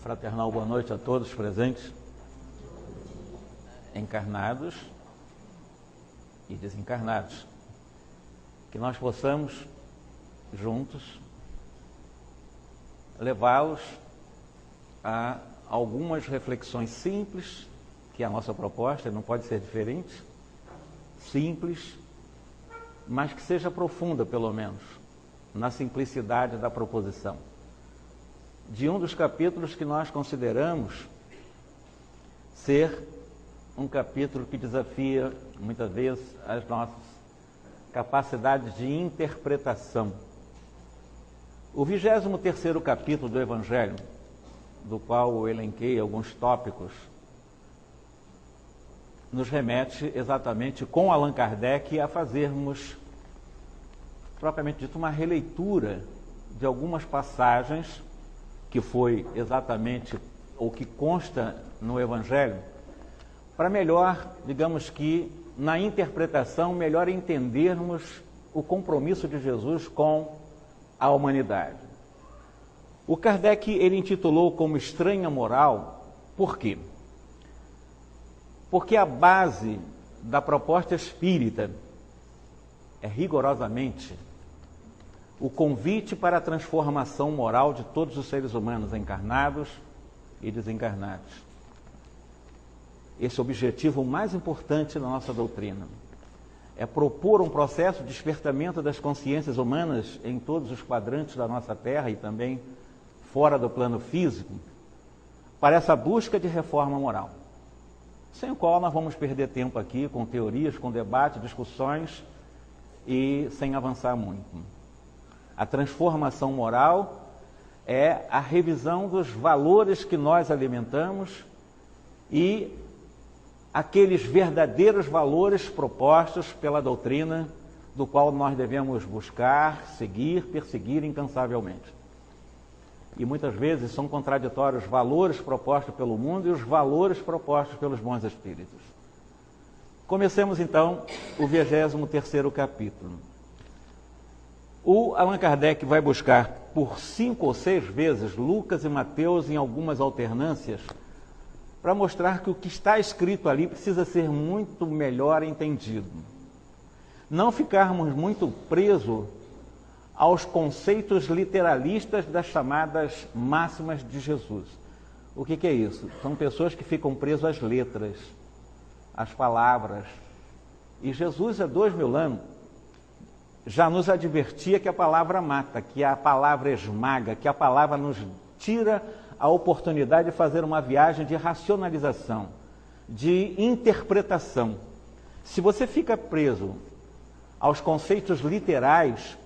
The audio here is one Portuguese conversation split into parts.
Fraternal boa noite a todos presentes, encarnados e desencarnados. Que nós possamos, juntos, levá-los a algumas reflexões simples, que é a nossa proposta, não pode ser diferente, simples, mas que seja profunda, pelo menos, na simplicidade da proposição. De um dos capítulos que nós consideramos ser um capítulo que desafia, muitas vezes, as nossas capacidades de interpretação. O 23º capítulo do Evangelho, do qual eu elenquei alguns tópicos, nos remete exatamente com Allan Kardec a fazermos, propriamente dito, uma releitura de algumas passagens que foi exatamente o que consta no Evangelho, para melhor, digamos que, na interpretação, melhor entendermos o compromisso de Jesus com a humanidade. O Kardec, ele intitulou como estranha moral, por quê? Porque a base da proposta espírita é rigorosamente o convite para a transformação moral de todos os seres humanos, encarnados e desencarnados. Esse é o objetivo mais importante da nossa doutrina. É propor um processo de despertamento das consciências humanas em todos os quadrantes da nossa Terra e também fora do plano físico, para essa busca de reforma moral. Sem o qual nós vamos perder tempo aqui com teorias, com debates, discussões e sem avançar muito. A transformação moral é a revisão dos valores que nós alimentamos e aqueles verdadeiros valores propostos pela doutrina, do qual nós devemos buscar, seguir, perseguir incansavelmente. E muitas vezes são contraditórios os valores propostos pelo mundo e os valores propostos pelos bons espíritos. Comecemos então o 23º capítulo. O Allan Kardec vai buscar por 5 ou 6 vezes Lucas e Mateus em algumas alternâncias, para mostrar que o que está escrito ali precisa ser muito melhor entendido. Não ficarmos muito presos aos conceitos literalistas das chamadas máximas de Jesus. O que é isso? São pessoas que ficam presas às letras, às palavras. E Jesus, há 2000 anos, já nos advertia que a palavra mata, que a palavra esmaga, que a palavra nos tira a oportunidade de fazer uma viagem de racionalização, de interpretação. Se você fica preso aos conceitos literais,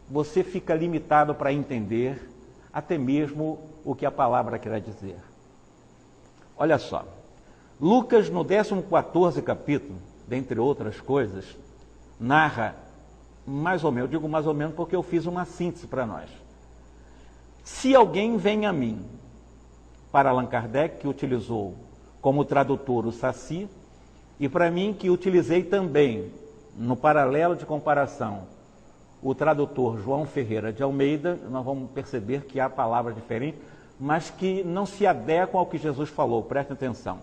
você fica limitado para entender até mesmo o que a palavra quer dizer. Olha só, Lucas, no 14º capítulo, dentre outras coisas, narra mais ou menos, eu digo mais ou menos porque eu fiz uma síntese para nós. Se alguém vem a mim, para Allan Kardec, que utilizou como tradutor o Saci, e para mim, que utilizei também, no paralelo de comparação, o tradutor João Ferreira de Almeida, nós vamos perceber que há palavras diferentes, mas que não se adequam ao que Jesus falou, preste atenção.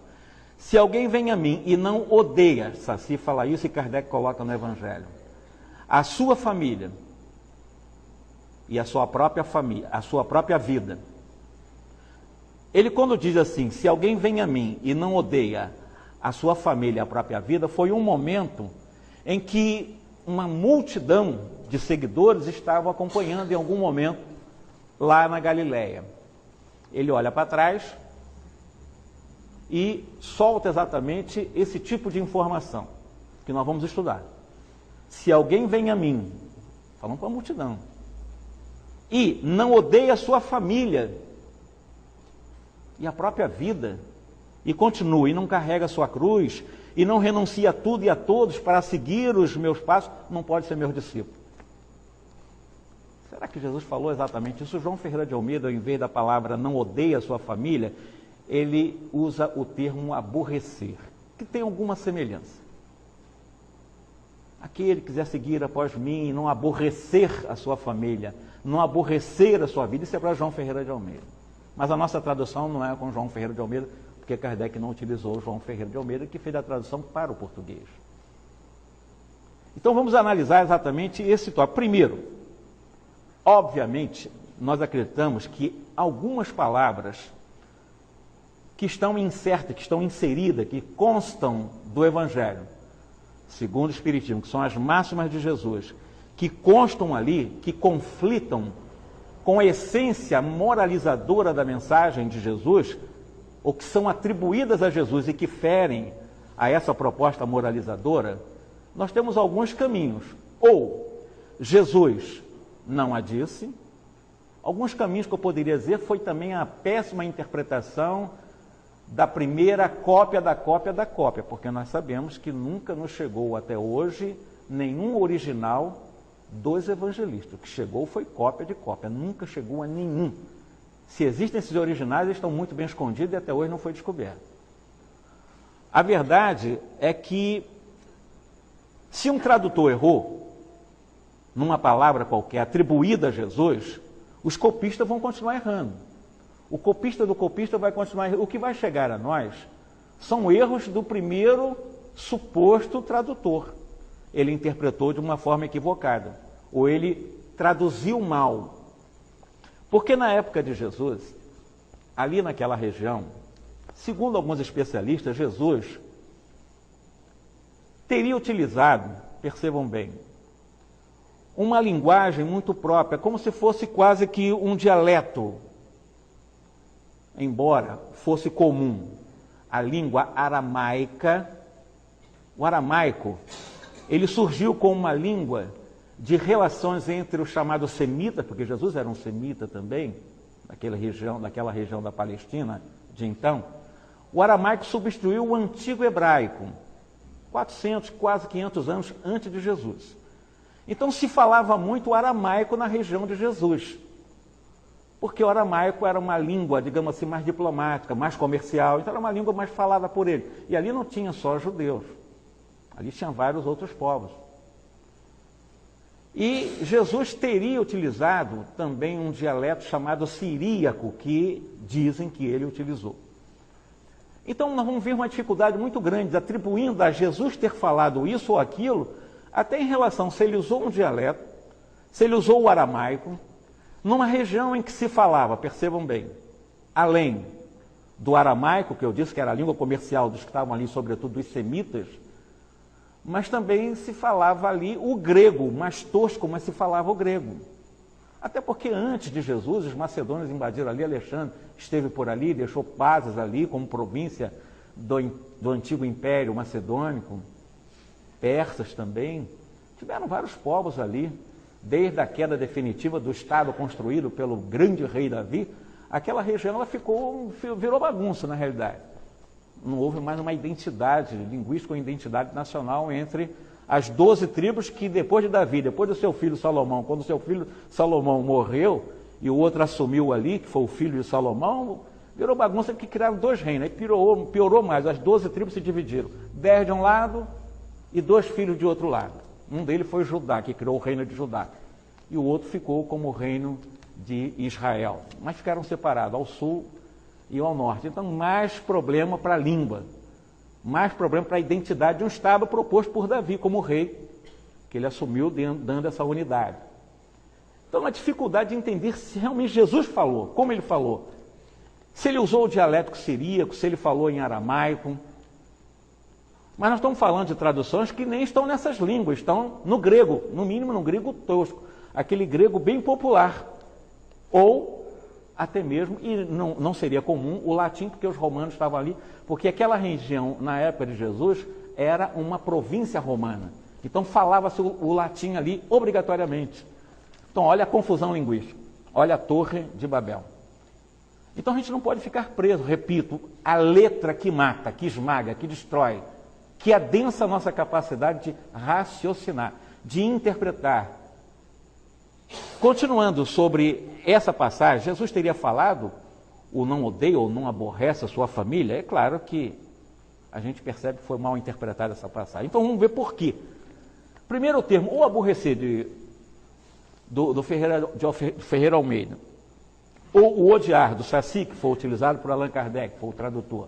Se alguém vem a mim e não odeia, Saci fala isso e Kardec coloca no Evangelho, a sua família e a sua própria família, a sua própria vida. Ele, quando diz assim, se alguém vem a mim e não odeia a sua família e a própria vida, foi um momento em que uma multidão de seguidores estavam acompanhando em algum momento lá na Galileia. Ele olha para trás e solta exatamente esse tipo de informação que nós vamos estudar. Se alguém vem a mim, falando com a multidão, e não odeia a sua família e a própria vida, e continua, e não carrega a sua cruz, e não renuncia a tudo e a todos para seguir os meus passos, não pode ser meu discípulo. Será que Jesus falou exatamente isso? João Ferreira de Almeida, em vez da palavra não odeia a sua família, ele usa o termo aborrecer, que tem alguma semelhança. Aquele que quiser seguir após mim, não aborrecer a sua família, não aborrecer a sua vida, isso é para João Ferreira de Almeida. Mas a nossa tradução não é com João Ferreira de Almeida, porque Kardec não utilizou João Ferreira de Almeida, que fez a tradução para o português. Então vamos analisar exatamente esse tópico. Primeiro, obviamente, nós acreditamos que algumas palavras que estão insertas, que estão inseridas, que constam do Evangelho, segundo o Espiritismo, que são as máximas de Jesus, que constam ali, que conflitam com a essência moralizadora da mensagem de Jesus, ou que são atribuídas a Jesus e que ferem a essa proposta moralizadora, nós temos alguns caminhos. Ou Jesus não a disse, alguns caminhos que eu poderia dizer foi também a péssima interpretação da primeira cópia da cópia da cópia, porque nós sabemos que nunca nos chegou até hoje nenhum original dos evangelistas. O que chegou foi cópia de cópia, nunca chegou a nenhum. Se existem esses originais, eles estão muito bem escondidos e até hoje não foi descoberto. A verdade é que, se um tradutor errou numa palavra qualquer atribuída a Jesus, os copistas vão continuar errando. O copista do copista vai continuar errando. O que vai chegar a nós são erros do primeiro suposto tradutor. Ele interpretou de uma forma equivocada, ou ele traduziu mal. Porque na época de Jesus, ali naquela região, segundo alguns especialistas, Jesus teria utilizado, percebam bem, uma linguagem muito própria, como se fosse quase que um dialeto, embora fosse comum a língua aramaica. O aramaico, ele surgiu como uma língua de relações entre o chamado semita, porque Jesus era um semita também, daquela região da Palestina de então. O aramaico substituiu o antigo hebraico, 400, quase 500 anos antes de Jesus. Então se falava muito o aramaico na região de Jesus, porque o aramaico era uma língua, digamos assim, mais diplomática, mais comercial, então era uma língua mais falada por ele. E ali não tinha só judeus, ali tinha vários outros povos. E Jesus teria utilizado também um dialeto chamado siríaco, que dizem que ele utilizou. Então nós vamos ver uma dificuldade muito grande, atribuindo a Jesus ter falado isso ou aquilo, até em relação se ele usou um dialeto, se ele usou o aramaico, numa região em que se falava, percebam bem, além do aramaico, que eu disse que era a língua comercial dos que estavam ali, sobretudo dos semitas, mas também se falava ali o grego, mais tosco, mas se falava o grego. Até porque antes de Jesus, os macedônios invadiram ali, Alexandre esteve por ali, deixou Pazes ali como província do antigo Império Macedônico, persas também, tiveram vários povos ali, desde a queda definitiva do Estado construído pelo grande rei Davi, aquela região ela virou bagunça na realidade. Não houve mais uma identidade linguística ou identidade nacional entre as 12 tribos que depois de Davi, depois do seu filho Salomão, quando o seu filho Salomão morreu e o outro assumiu ali, que foi o filho de Salomão, virou bagunça que criaram 2 reinos, aí piorou mais, as 12 tribos se dividiram, 10 de um lado e 2 filhos de outro lado. Um deles foi Judá, que criou o reino de Judá, e o outro ficou como o reino de Israel, mas ficaram separados ao sul e ao norte. Então, mais problema para a língua, mais problema para a identidade de um Estado proposto por Davi como rei, que ele assumiu dando essa unidade. Então, a dificuldade de entender se realmente Jesus falou, como ele falou, se ele usou o dialético siríaco, se ele falou em aramaico. Mas nós estamos falando de traduções que nem estão nessas línguas, estão no grego, no mínimo no grego tosco, aquele grego bem popular, ou até mesmo, e não seria comum, o latim, porque os romanos estavam ali, porque aquela região, na época de Jesus, era uma província romana. Então falava-se o latim ali obrigatoriamente. Então olha a confusão linguística, olha a Torre de Babel. Então a gente não pode ficar preso, repito, a letra que mata, que esmaga, que destrói, que adensa a nossa capacidade de raciocinar, de interpretar. Continuando sobre essa passagem, Jesus teria falado, o não odeia ou não aborrece a sua família. É claro que a gente percebe que foi mal interpretada essa passagem. Então vamos ver por quê. Primeiro o termo, o aborrecer do Ferreira Almeida. ou o odiar, do Sacy, que foi utilizado por Allan Kardec, foi o tradutor.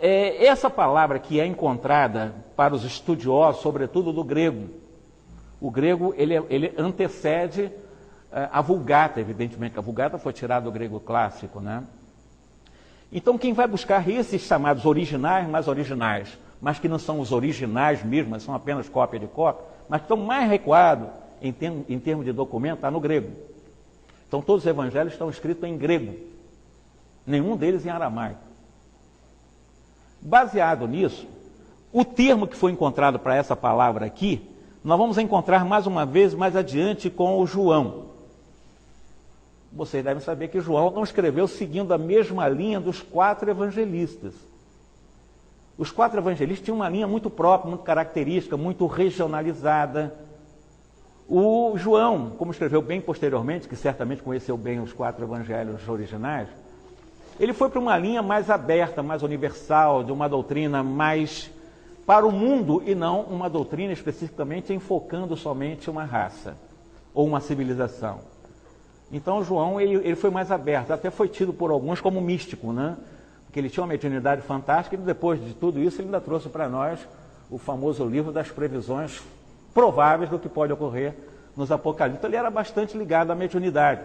Essa palavra que é encontrada para os estudiosos, sobretudo do grego. O grego, ele antecede a Vulgata, evidentemente, a Vulgata foi tirada do grego clássico, né? Então, quem vai buscar esses chamados originais, mais originais, mas que não são os originais mesmo, mas são apenas cópia de cópia, mas que estão mais recuados em termos de documento, está no grego. Então, todos os evangelhos estão escritos em grego, nenhum deles em aramaico. Baseado nisso, o termo que foi encontrado para essa palavra aqui, nós vamos encontrar mais uma vez mais adiante com o João. Vocês devem saber que João não escreveu seguindo a mesma linha dos 4 evangelistas. Os 4 evangelistas tinham uma linha muito própria, muito característica, muito regionalizada. O João, como escreveu bem posteriormente, que certamente conheceu bem os 4 evangelhos originais, ele foi para uma linha mais aberta, mais universal, de uma doutrina mais para o mundo e não uma doutrina especificamente enfocando somente uma raça ou uma civilização. Então, João, ele foi mais aberto, até foi tido por alguns como místico, né? Porque ele tinha uma mediunidade fantástica e depois de tudo isso ele ainda trouxe para nós o famoso livro das previsões prováveis do que pode ocorrer nos Apocalipse. Então, ele era bastante ligado à mediunidade.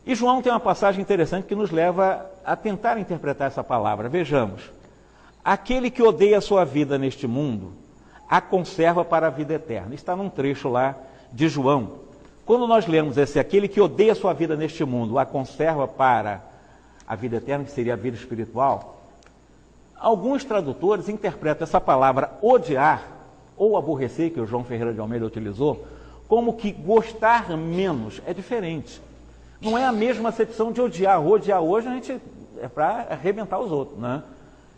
E João tem uma passagem interessante que nos leva a tentar interpretar essa palavra. Vejamos. Aquele que odeia a sua vida neste mundo, a conserva para a vida eterna. Está num trecho lá de João. Quando nós lemos aquele que odeia a sua vida neste mundo, a conserva para a vida eterna, que seria a vida espiritual, alguns tradutores interpretam essa palavra odiar, ou aborrecer, que o João Ferreira de Almeida utilizou, como que gostar menos. É diferente. Não é a mesma acepção de odiar. Odiar hoje a gente é para arrebentar os outros, né?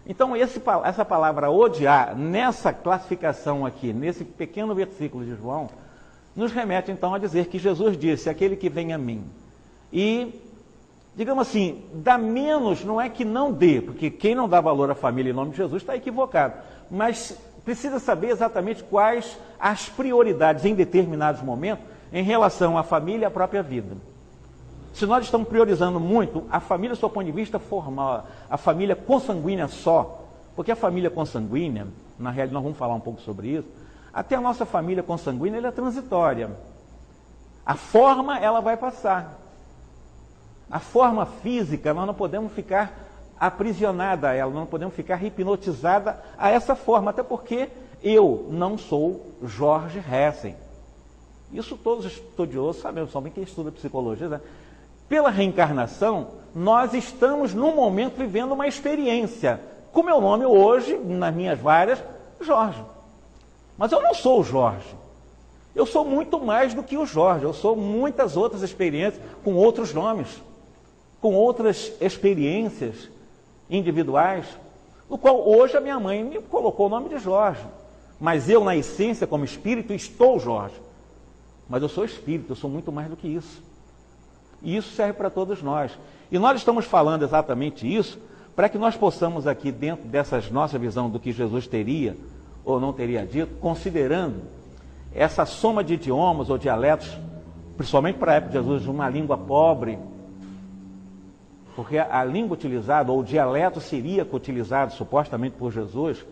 Então, essa palavra odiar, nessa classificação aqui, nesse pequeno versículo de João, nos remete então a dizer que Jesus disse, aquele que vem a mim. E, digamos assim, dá menos, não é que não dê, porque quem não dá valor à família em nome de Jesus está equivocado. Mas precisa saber exatamente quais as prioridades em determinados momentos em relação à família e à própria vida. Se nós estamos priorizando muito a família do seu ponto de vista formal, a família consanguínea só, porque a família consanguínea, na realidade nós vamos falar um pouco sobre isso, até a nossa família consanguínea ela é transitória. A forma ela vai passar. A forma física nós não podemos ficar aprisionada a ela, não podemos ficar hipnotizada a essa forma, até porque eu não sou Jorge Hessen. Isso todos os estudiosos sabem, só bem quem estuda psicologia, né? Pela reencarnação, nós estamos, num momento, vivendo uma experiência. Com meu nome hoje, nas minhas várias, Jorge. Mas eu não sou o Jorge. Eu sou muito mais do que o Jorge. Eu sou muitas outras experiências com outros nomes, com outras experiências individuais, no qual hoje a minha mãe me colocou o nome de Jorge. Mas eu, na essência, como espírito, estou Jorge. Mas eu sou espírito, eu sou muito mais do que isso. E isso serve para todos nós. E nós estamos falando exatamente isso para que nós possamos aqui, dentro dessa nossa visão do que Jesus teria ou não teria dito, considerando essa soma de idiomas ou dialetos, principalmente para a época de Jesus, uma língua pobre, porque a língua utilizada, ou o dialeto siríaco utilizado supostamente por Jesus,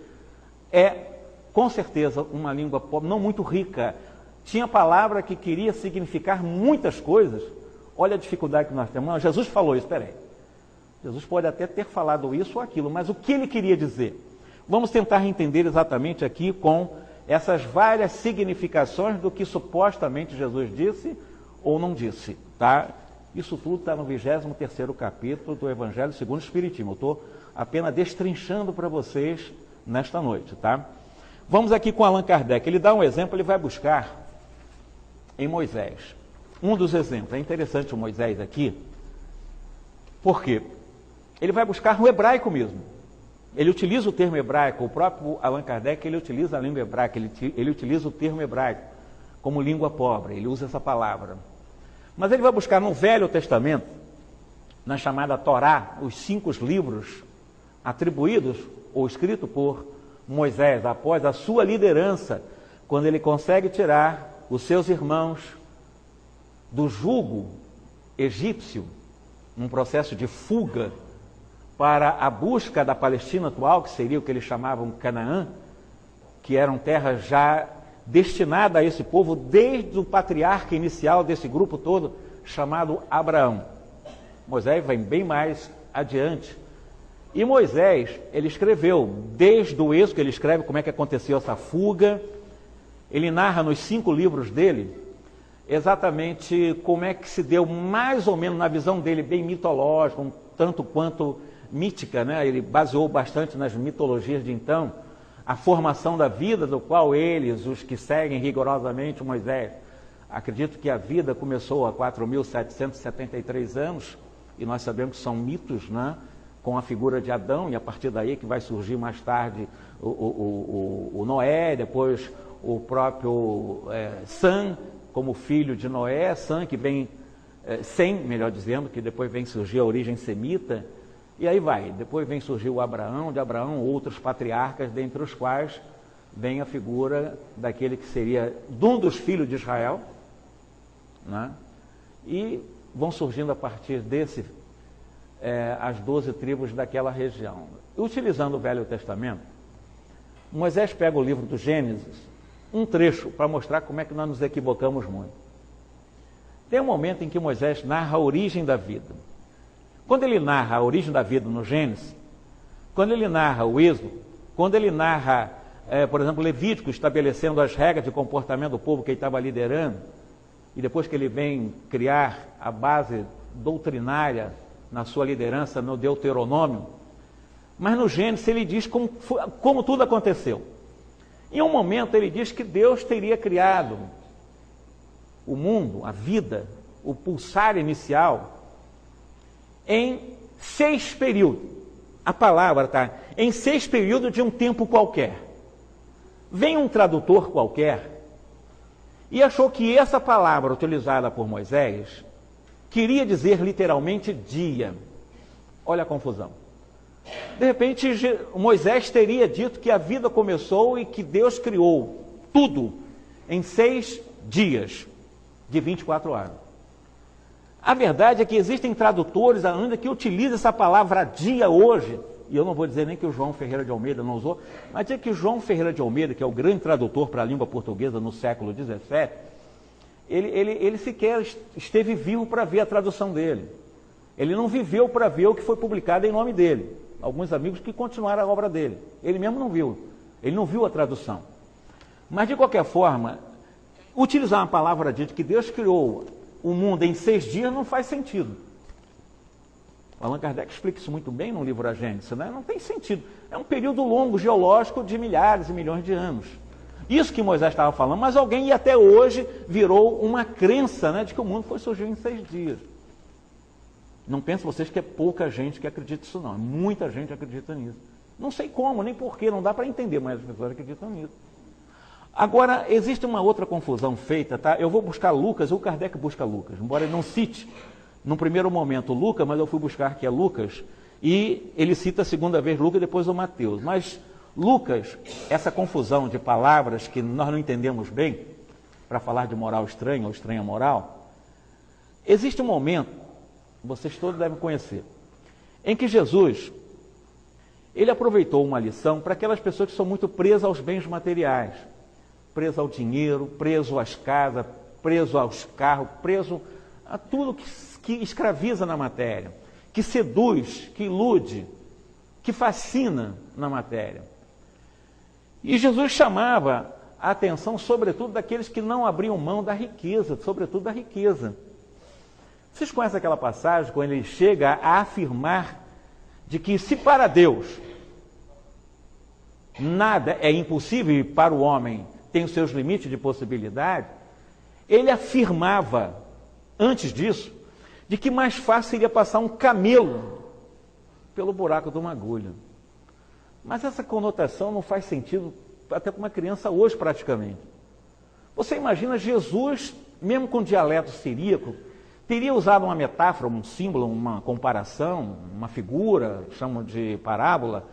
é, com certeza, uma língua pobre, não muito rica. Tinha palavra que queria significar muitas coisas. Olha a dificuldade que nós temos. Não, Jesus falou isso, peraí. Jesus pode até ter falado isso ou aquilo, mas o que ele queria dizer? Vamos tentar entender exatamente aqui com essas várias significações do que supostamente Jesus disse ou não disse, tá? Isso tudo está no 23º capítulo do Evangelho segundo o Espiritismo. Eu estou apenas destrinchando para vocês nesta noite, tá? Vamos aqui com Allan Kardec. Ele dá um exemplo, ele vai buscar em Moisés. Um dos exemplos, é interessante o Moisés aqui, por quê? Ele vai buscar no hebraico mesmo. Ele utiliza o termo hebraico, o próprio Allan Kardec, ele utiliza a língua hebraica, ele utiliza o termo hebraico como língua pobre, ele usa essa palavra. Mas ele vai buscar no Velho Testamento, na chamada Torá, os 5 livros atribuídos ou escritos por Moisés, após a sua liderança, quando ele consegue tirar os seus irmãos do jugo egípcio, num processo de fuga para a busca da Palestina atual, que seria o que eles chamavam Canaã, que eram terras já destinadas a esse povo desde o patriarca inicial desse grupo todo, chamado Abraão. Moisés vem bem mais adiante. E Moisés, ele escreveu, desde o Êxodo, ele escreve como é que aconteceu essa fuga, ele narra nos 5 livros dele, exatamente como é que se deu, mais ou menos na visão dele, bem mitológica, um tanto quanto mítica, né? Ele baseou bastante nas mitologias de então, a formação da vida, do qual eles, os que seguem rigorosamente Moisés, acredito que a vida começou há 4.773 anos, e nós sabemos que são mitos, né? Com a figura de Adão, e a partir daí que vai surgir mais tarde o Noé, depois o próprio Sam, como filho de Noé, Sam, que vem, Sem, melhor dizendo, que depois vem surgir a origem semita, e aí vai, depois vem surgir o Abraão, de Abraão outros patriarcas, dentre os quais vem a figura daquele que seria de um dos filhos de Israel, né? E vão surgindo a partir desse as 12 tribos daquela região. Utilizando o Velho Testamento, Moisés pega o livro do Gênesis, um trecho para mostrar como é que nós nos equivocamos muito. Tem um momento em que Moisés narra a origem da vida. Quando ele narra a origem da vida no Gênesis, quando ele narra o Êxodo, quando ele narra, por exemplo, Levítico estabelecendo as regras de comportamento do povo que ele estava liderando, e depois que ele vem criar a base doutrinária na sua liderança no Deuteronômio, mas no Gênesis ele diz como tudo aconteceu. Em um momento ele diz que Deus teria criado o mundo, a vida, o pulsar inicial, em 6 períodos. A palavra está em 6 períodos de um tempo qualquer. Vem um tradutor qualquer e achou que essa palavra utilizada por Moisés queria dizer literalmente dia. Olha a confusão. De repente, Moisés teria dito que a vida começou e que Deus criou tudo em 6 dias de 24 horas. A verdade é que existem tradutores ainda que utilizam essa palavra dia hoje, e eu não vou dizer nem que o João Ferreira de Almeida não usou, mas dizer que o João Ferreira de Almeida, que é o grande tradutor para a língua portuguesa no século XVII, ele sequer esteve vivo para ver a tradução dele. Ele não viveu para ver o que foi publicado em nome dele. Alguns amigos que continuaram a obra dele. Ele mesmo não viu. Ele não viu a tradução. Mas, de qualquer forma, utilizar uma palavra dita que Deus criou o mundo em 6 dias não faz sentido. Allan Kardec explica isso muito bem no livro A Gênese, né? Não tem sentido. É um período longo, geológico, de milhares e milhões de anos. Isso que Moisés estava falando, mas alguém, e até hoje, virou uma crença, né, de que o mundo surgiu em 6 dias. Não pensem vocês que é pouca gente que acredita nisso, não. Muita gente acredita nisso. Não sei como, nem porquê, não dá para entender, mas as pessoas acreditam nisso. Agora, existe uma outra confusão feita, tá? Eu vou buscar Lucas, o Kardec busca Lucas, embora ele não cite, num primeiro momento, Lucas, mas eu fui buscar que é Lucas, e ele cita a segunda vez Lucas e depois o Mateus. Mas Lucas, essa confusão de palavras que nós não entendemos bem, para falar de moral estranha ou estranha moral, existe um momento, vocês todos devem conhecer, em que Jesus, ele aproveitou uma lição para aquelas pessoas que são muito presas aos bens materiais, preso ao dinheiro, preso às casas, preso aos carros, preso a tudo que escraviza na matéria, que seduz, que ilude, que fascina na matéria. E Jesus chamava a atenção, sobretudo, daqueles que não abriam mão da riqueza, sobretudo da riqueza. Vocês conhecem aquela passagem quando ele chega a afirmar de que se para Deus nada é impossível e para o homem tem os seus limites de possibilidade, ele afirmava, antes disso, de que mais fácil seria passar um camelo pelo buraco de uma agulha. Mas essa conotação não faz sentido até para uma criança hoje, praticamente. Você imagina Jesus, mesmo com dialeto siríaco, teria usado uma metáfora, um símbolo, uma comparação, uma figura, chamam de parábola.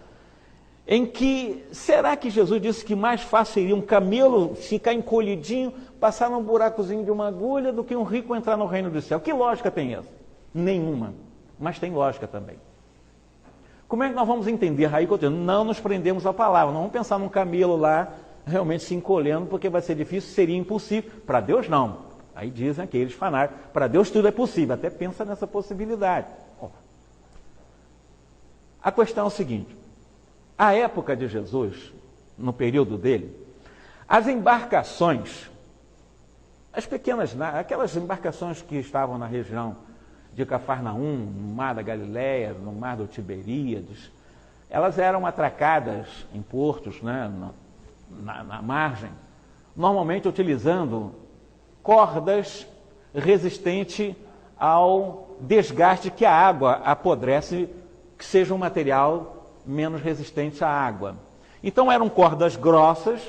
em que, será que Jesus disse que mais fácil seria um camelo ficar encolhidinho, passar num buracozinho de uma agulha, do que um rico entrar no reino do céu? Que lógica tem essa? Nenhuma, mas tem lógica também. Como é que nós vamos entender? Aí, não nos prendemos à palavra, não vamos pensar num camelo lá, realmente se encolhendo, porque vai ser difícil, seria impossível. Para Deus, não. Aí dizem aqueles fanáticos, para Deus tudo é possível, até pensa nessa possibilidade. A questão é o seguinte, a época de Jesus, no período dele, as embarcações, as pequenas, aquelas embarcações que estavam na região de Cafarnaum, no mar da Galileia, no mar do Tiberíades, elas eram atracadas em portos, né, na margem, normalmente utilizando cordas resistentes ao desgaste que a água apodrece, que seja um material menos resistente à água. Então eram cordas grossas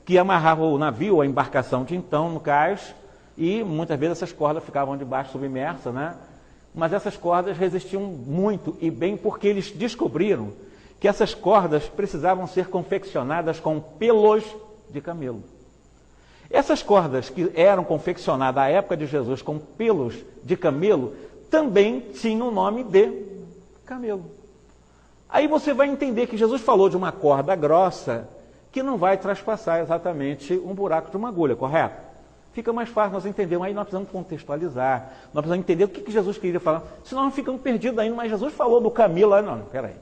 que amarravam o navio, a embarcação de então, no cais, e muitas vezes essas cordas ficavam debaixo submersas, né? Mas essas cordas resistiam muito e bem, porque eles descobriram que essas cordas precisavam ser confeccionadas com pelos de camelo. Essas cordas que eram confeccionadas à época de Jesus com pelos de camelo também tinham o nome de camelo. Aí você vai entender que Jesus falou de uma corda grossa que não vai traspassar exatamente um buraco de uma agulha, correto? Fica mais fácil nós entendermos, aí nós precisamos contextualizar, nós precisamos entender o que Jesus queria falar, senão nós ficamos perdidos ainda, mas Jesus falou do camelo, não, peraí.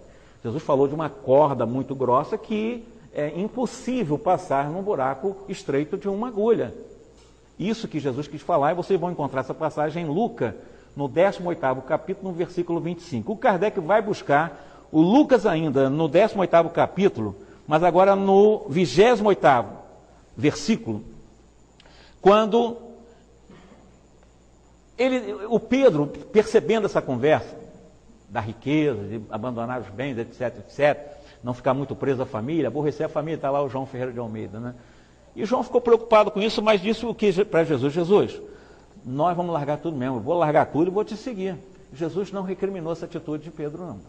Jesus falou de uma corda muito grossa que é impossível passar num buraco estreito de uma agulha. Isso que Jesus quis falar, e vocês vão encontrar essa passagem em Lucas, no 18º capítulo, no versículo 25. O Kardec vai buscar o Lucas ainda no 18º capítulo, mas agora no 28º versículo, quando o Pedro, percebendo essa conversa, da riqueza, de abandonar os bens, etc, etc, não ficar muito preso à família, aborrecer a família, está lá o João Ferreira de Almeida, né? E João ficou preocupado com isso, mas disse o que para Jesus? Jesus, nós vamos largar tudo mesmo, eu vou largar tudo e vou te seguir. Jesus não recriminou essa atitude de Pedro, não.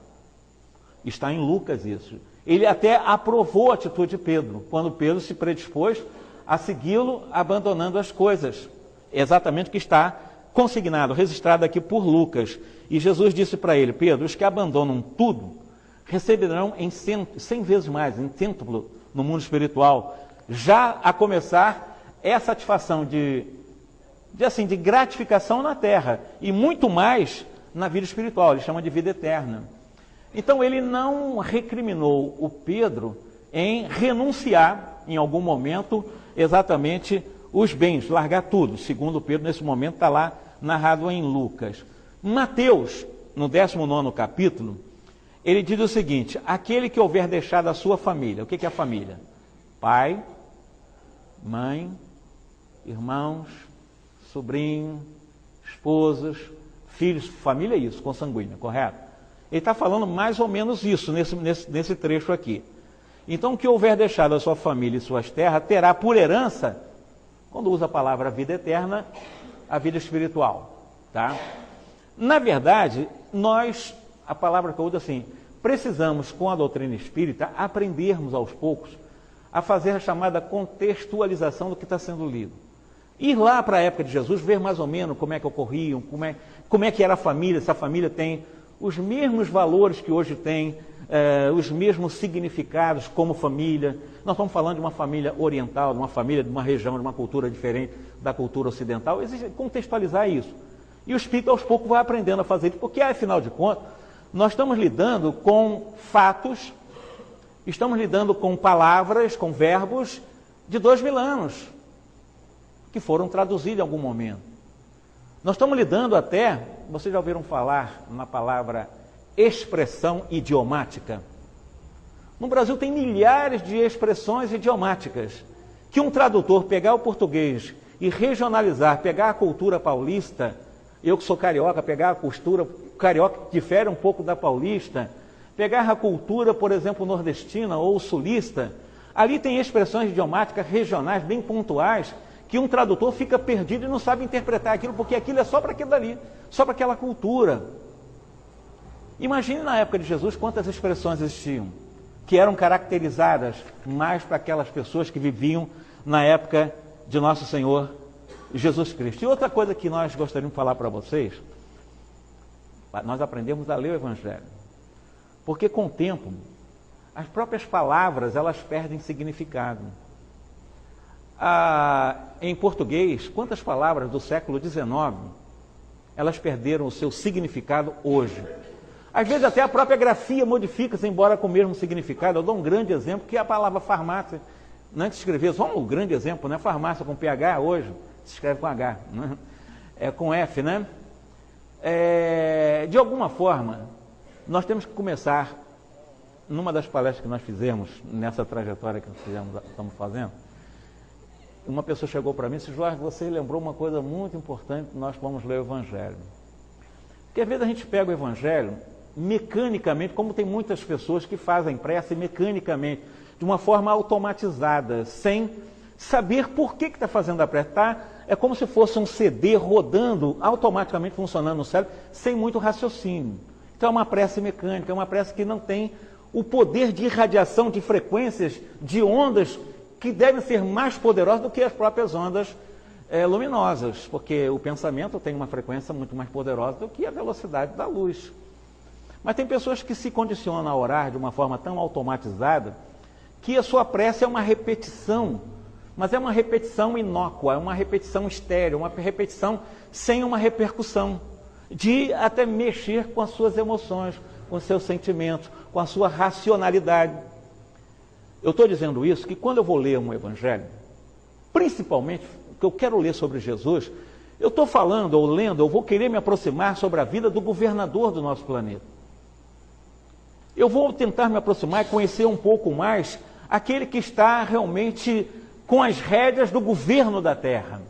Está em Lucas isso. Ele até aprovou a atitude de Pedro, quando Pedro se predispôs a segui-lo, abandonando as coisas. Exatamente o que está consignado, registrado aqui por Lucas. E Jesus disse para ele, Pedro, os que abandonam tudo, receberão em 100 vezes mais, em cêntuplo no mundo espiritual, já a começar é a satisfação de gratificação na terra, e muito mais na vida espiritual, ele chama de vida eterna. Então ele não recriminou o Pedro em renunciar, em algum momento, exatamente os bens, largar tudo. Segundo Pedro, nesse momento, está lá narrado em Lucas. Mateus, no 19º capítulo, ele diz o seguinte, aquele que houver deixado a sua família, o que é a família? Pai, mãe, irmãos, sobrinho, esposas, filhos, família é isso, consanguínea, correto? Ele está falando mais ou menos isso nesse trecho aqui. Então, o que houver deixado a sua família e suas terras, terá por herança, quando usa a palavra vida eterna, a vida espiritual. Tá? Na verdade, a palavra que eu uso assim, precisamos, com a doutrina espírita, aprendermos aos poucos a fazer a chamada contextualização do que está sendo lido. Ir lá para a época de Jesus, ver mais ou menos como é que ocorriam, como é que era a família, se a família tem os mesmos valores que hoje tem, os mesmos significados como família. Nós estamos falando de uma família oriental, de uma família de uma região, de uma cultura diferente da cultura ocidental. Existe contextualizar isso. E o espírito aos poucos vai aprendendo a fazer isso, porque afinal de contas, nós estamos lidando com fatos, estamos lidando com palavras, com verbos de 2000 anos, que foram traduzidos em algum momento. Nós estamos lidando até, vocês já ouviram falar na palavra expressão idiomática? No Brasil tem milhares de expressões idiomáticas, que um tradutor pegar o português e regionalizar, pegar a cultura paulista, eu que sou carioca, pegar a cultura carioca que difere um pouco da paulista, pegar a cultura, por exemplo, nordestina ou sulista, ali tem expressões idiomáticas regionais bem pontuais, que um tradutor fica perdido e não sabe interpretar aquilo, porque aquilo é só para aquilo dali, só para aquela cultura. Imagine na época de Jesus quantas expressões existiam. que eram caracterizadas mais para aquelas pessoas que viviam na época de Nosso Senhor Jesus Cristo. E outra coisa que nós gostaríamos de falar para vocês, nós aprendemos a ler o Evangelho. Porque com o tempo, as próprias palavras, elas perdem significado. Em português, quantas palavras do século XIX, elas perderam o seu significado hoje? Às vezes até a própria grafia modifica-se, embora com o mesmo significado. Eu dou um grande exemplo, que é a palavra farmácia. Antes de escrever, só um grande exemplo, né? Farmácia com PH, hoje se escreve com H, né? É com F, né? De alguma forma, nós temos que começar, numa das palestras que nós fizemos, nessa trajetória que estamos fazendo, uma pessoa chegou para mim e disse: Jorge, você lembrou uma coisa muito importante, nós vamos ler o Evangelho. Porque às vezes a gente pega o Evangelho mecanicamente, como tem muitas pessoas que fazem prece mecanicamente, de uma forma automatizada, sem saber por que está fazendo a prece. É como se fosse um CD rodando, automaticamente funcionando no cérebro, sem muito raciocínio. Então é uma prece mecânica, é uma prece que não tem o poder de irradiação de frequências, de ondas, que devem ser mais poderosas do que as próprias ondas luminosas, porque o pensamento tem uma frequência muito mais poderosa do que a velocidade da luz. Mas tem pessoas que se condicionam a orar de uma forma tão automatizada que a sua prece é uma repetição, mas é uma repetição inócua, é uma repetição estéril, uma repetição sem uma repercussão, de até mexer com as suas emoções, com os seus sentimentos, com a sua racionalidade. Eu estou dizendo isso que quando eu vou ler um evangelho, principalmente que eu quero ler sobre Jesus, eu estou falando ou lendo, eu vou querer me aproximar sobre a vida do governador do nosso planeta. Eu vou tentar me aproximar e conhecer um pouco mais aquele que está realmente com as rédeas do governo da terra.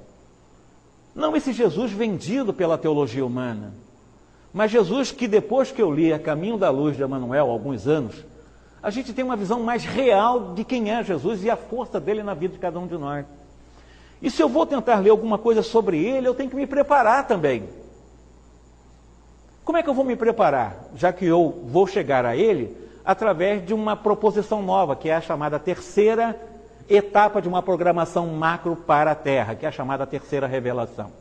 Não esse Jesus vendido pela teologia humana, mas Jesus que depois que eu li A Caminho da Luz de Emmanuel, há alguns anos, a gente tem uma visão mais real de quem é Jesus e a força dele na vida de cada um de nós. E se eu vou tentar ler alguma coisa sobre ele, eu tenho que me preparar também. Como é que eu vou me preparar? Já que eu vou chegar a ele através de uma proposição nova, que é a chamada terceira etapa de uma programação macro para a Terra, que é a chamada terceira revelação.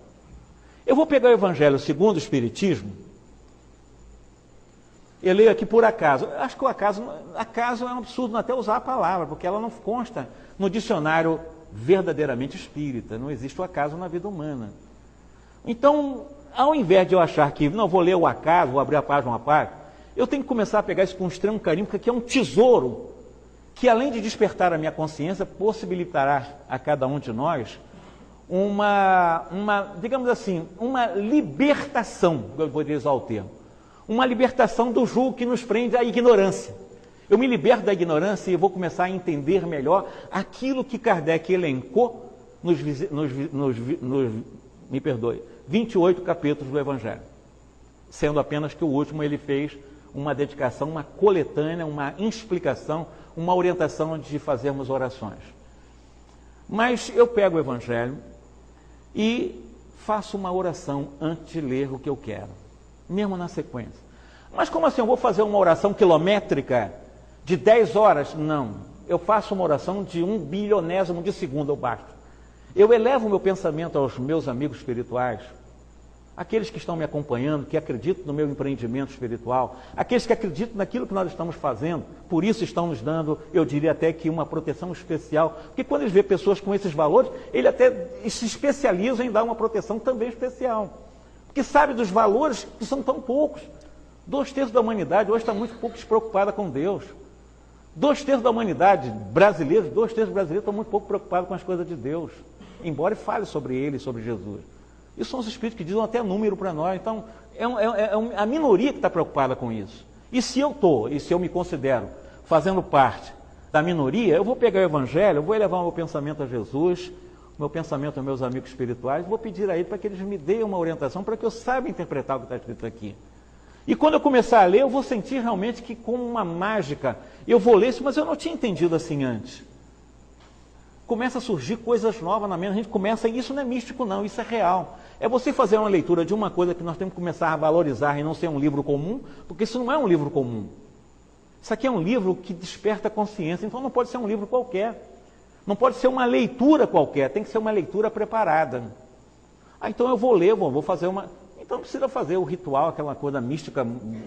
Eu vou pegar o Evangelho segundo o Espiritismo. Eu leio aqui por acaso. Acho que o acaso é um absurdo até usar a palavra, porque ela não consta no dicionário verdadeiramente espírita. Não existe o acaso na vida humana. Então, ao invés de eu achar que não vou ler o acaso, vou abrir a página a página, eu tenho que começar a pegar isso com extremo carinho, porque aqui é um tesouro que, além de despertar a minha consciência, possibilitará a cada um de nós digamos assim, uma libertação, eu poderia usar o termo, uma libertação do jugo que nos prende à ignorância. Eu me liberto da ignorância e vou começar a entender melhor aquilo que Kardec elencou nos 28 capítulos do Evangelho, sendo apenas que o último ele fez uma dedicação, uma coletânea, uma explicação, uma orientação de fazermos orações. Mas eu pego o Evangelho e faço uma oração antes de ler o que eu quero, mesmo na sequência. Mas como assim, eu vou fazer uma oração quilométrica de 10 horas? Não, eu faço uma oração de 1 bilionésimo de segundo, eu basto. Eu elevo o meu pensamento aos meus amigos espirituais, aqueles que estão me acompanhando, que acreditam no meu empreendimento espiritual, aqueles que acreditam naquilo que nós estamos fazendo, por isso estão nos dando, eu diria até que uma proteção especial, porque quando eles vêem pessoas com esses valores, ele até se especializa em dar uma proteção também especial, porque sabe dos valores que são tão poucos. 2/3 da humanidade hoje está muito pouco despreocupada com Deus. 2/3 da humanidade brasileira, 2/3 brasileiros estão muito pouco preocupados com as coisas de Deus, embora fale sobre ele, sobre Jesus. Isso são os espíritos que dizem até número para nós. Então, é a minoria que está preocupada com isso. E se eu me considero fazendo parte da minoria, eu vou pegar o Evangelho, eu vou elevar o meu pensamento a Jesus, o meu pensamento aos meus amigos espirituais, vou pedir a eles para que eles me deem uma orientação, para que eu saiba interpretar o que está escrito aqui. E quando eu começar a ler, eu vou sentir realmente que, como uma mágica, eu vou ler isso, mas eu não tinha entendido assim antes. Começa a surgir coisas novas na mente, a gente começa, e isso não é místico não, isso é real. É você fazer uma leitura de uma coisa que nós temos que começar a valorizar e não ser um livro comum, porque isso não é um livro comum. Isso aqui é um livro que desperta consciência, então não pode ser um livro qualquer. Não pode ser uma leitura qualquer, tem que ser uma leitura preparada. Ah, então eu vou ler, vou fazer uma... Então não precisa fazer o ritual, aquela coisa mística,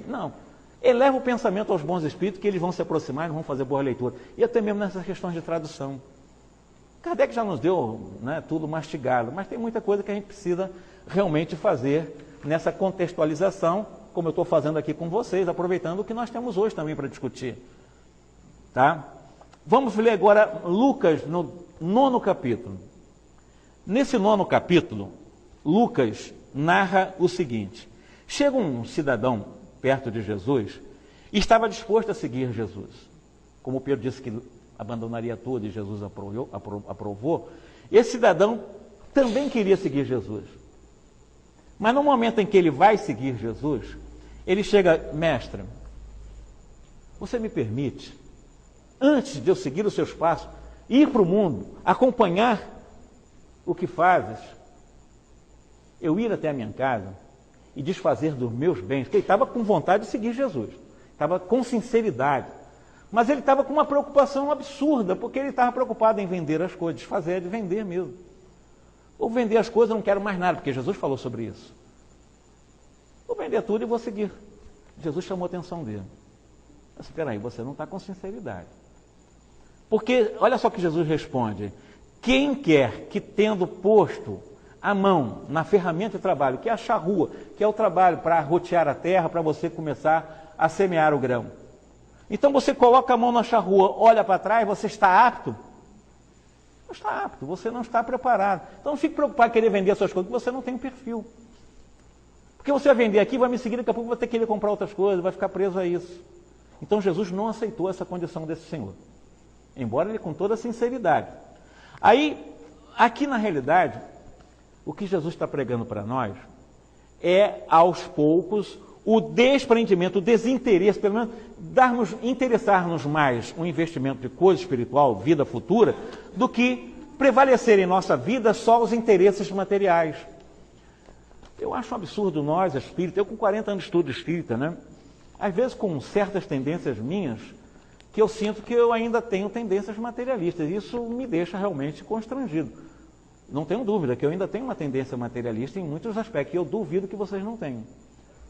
não. Eleva o pensamento aos bons espíritos, que eles vão se aproximar e vão fazer boa leitura. E até mesmo nessas questões de tradução. Kardec já nos deu, né, tudo mastigado, mas tem muita coisa que a gente precisa realmente fazer nessa contextualização, como eu estou fazendo aqui com vocês, aproveitando o que nós temos hoje também para discutir. Tá? Vamos ler agora Lucas, no 9º capítulo. Nesse 9º capítulo, Lucas narra o seguinte: chega um cidadão perto de Jesus e estava disposto a seguir Jesus. Como Pedro disse que abandonaria tudo e Jesus aprovou, esse cidadão também queria seguir Jesus. Mas no momento em que ele vai seguir Jesus, ele chega: mestre, você me permite, antes de eu seguir os seus passos, ir para o mundo, acompanhar o que fazes, eu ir até a minha casa e desfazer dos meus bens? Porque ele estava com vontade de seguir Jesus, estava com sinceridade, mas ele estava com uma preocupação absurda, porque ele estava preocupado em vender as coisas, desfazer, de vender mesmo. Vou vender as coisas, eu não quero mais nada, porque Jesus falou sobre isso. Vou vender tudo e vou seguir. Jesus chamou a atenção dele. Mas espera aí, você não está com sinceridade. Porque, olha só que Jesus responde: quem quer que, tendo posto a mão na ferramenta de trabalho, que é a charrua, que é o trabalho para rotear a terra, para você começar a semear o grão. Então você coloca a mão na charrua, olha para trás, você está apto? Não está apto, você não está preparado. Então não fique preocupado em querer vender as suas coisas, porque você não tem um perfil. Porque você vai vender aqui, vai me seguir, daqui a pouco vai ter que querer comprar outras coisas, vai ficar preso a isso. Então Jesus não aceitou essa condição desse senhor, embora ele com toda a sinceridade. Aí, aqui na realidade, o que Jesus está pregando para nós é, aos poucos, o desprendimento, o desinteresse, pelo menos interessar-nos mais no investimento de coisa espiritual, vida futura, do que prevalecer em nossa vida só os interesses materiais. Eu acho um absurdo nós, espíritas, eu com 40 anos de estudo espírita, né? Às vezes com certas tendências minhas, que eu sinto que eu ainda tenho tendências materialistas. Isso me deixa realmente constrangido. Não tenho dúvida que eu ainda tenho uma tendência materialista em muitos aspectos, e eu duvido que vocês não tenham.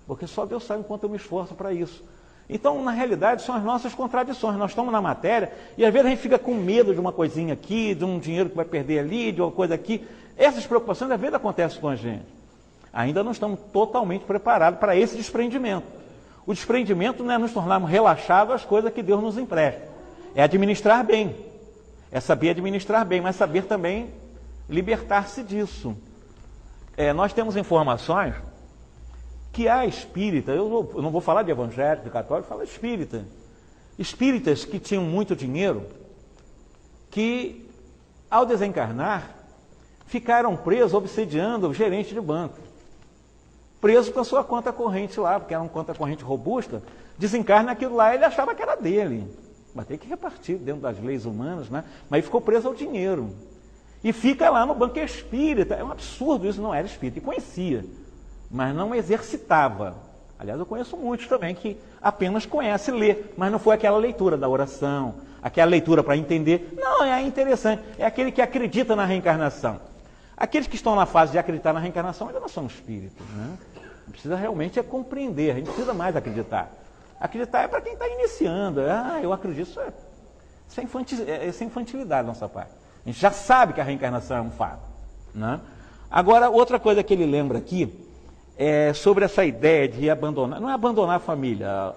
Porque só Deus sabe o quanto eu me esforço para isso. Então, na realidade, são as nossas contradições. Nós estamos na matéria e às vezes a gente fica com medo de uma coisinha aqui, de um dinheiro que vai perder ali, de uma coisa aqui. Essas preocupações às vezes acontecem com a gente. Ainda não estamos totalmente preparados para esse desprendimento. O desprendimento não é nos tornarmos relaxados às coisas que Deus nos empresta. É administrar bem. É saber administrar bem, mas saber também libertar-se disso. Nós temos informações que há espírita, eu não vou falar de evangélico, de católico, falo espírita. Espíritas que tinham muito dinheiro, que ao desencarnar, ficaram presos, obsediando o gerente de banco. Preso com a sua conta corrente lá, porque era uma conta corrente robusta, desencarna aquilo lá, ele achava que era dele. Vai ter que repartir dentro das leis humanas, né? Mas ele ficou preso ao dinheiro. E fica lá no banco espírita. É um absurdo isso, não era espírita, e conhecia, mas não exercitava. Aliás, eu conheço muitos também que apenas conhecem ler, mas não foi aquela leitura da oração, aquela leitura para entender. Não, é interessante, é aquele que acredita na reencarnação. Aqueles que estão na fase de acreditar na reencarnação ainda não são espíritos, né? Precisa realmente compreender, a gente precisa mais acreditar. Acreditar é para quem está iniciando. Eu acredito, isso é infantilidade da nossa parte. A gente já sabe que a reencarnação é um fato, né? Agora, outra coisa que ele lembra aqui é sobre essa ideia de abandonar, não é abandonar a família,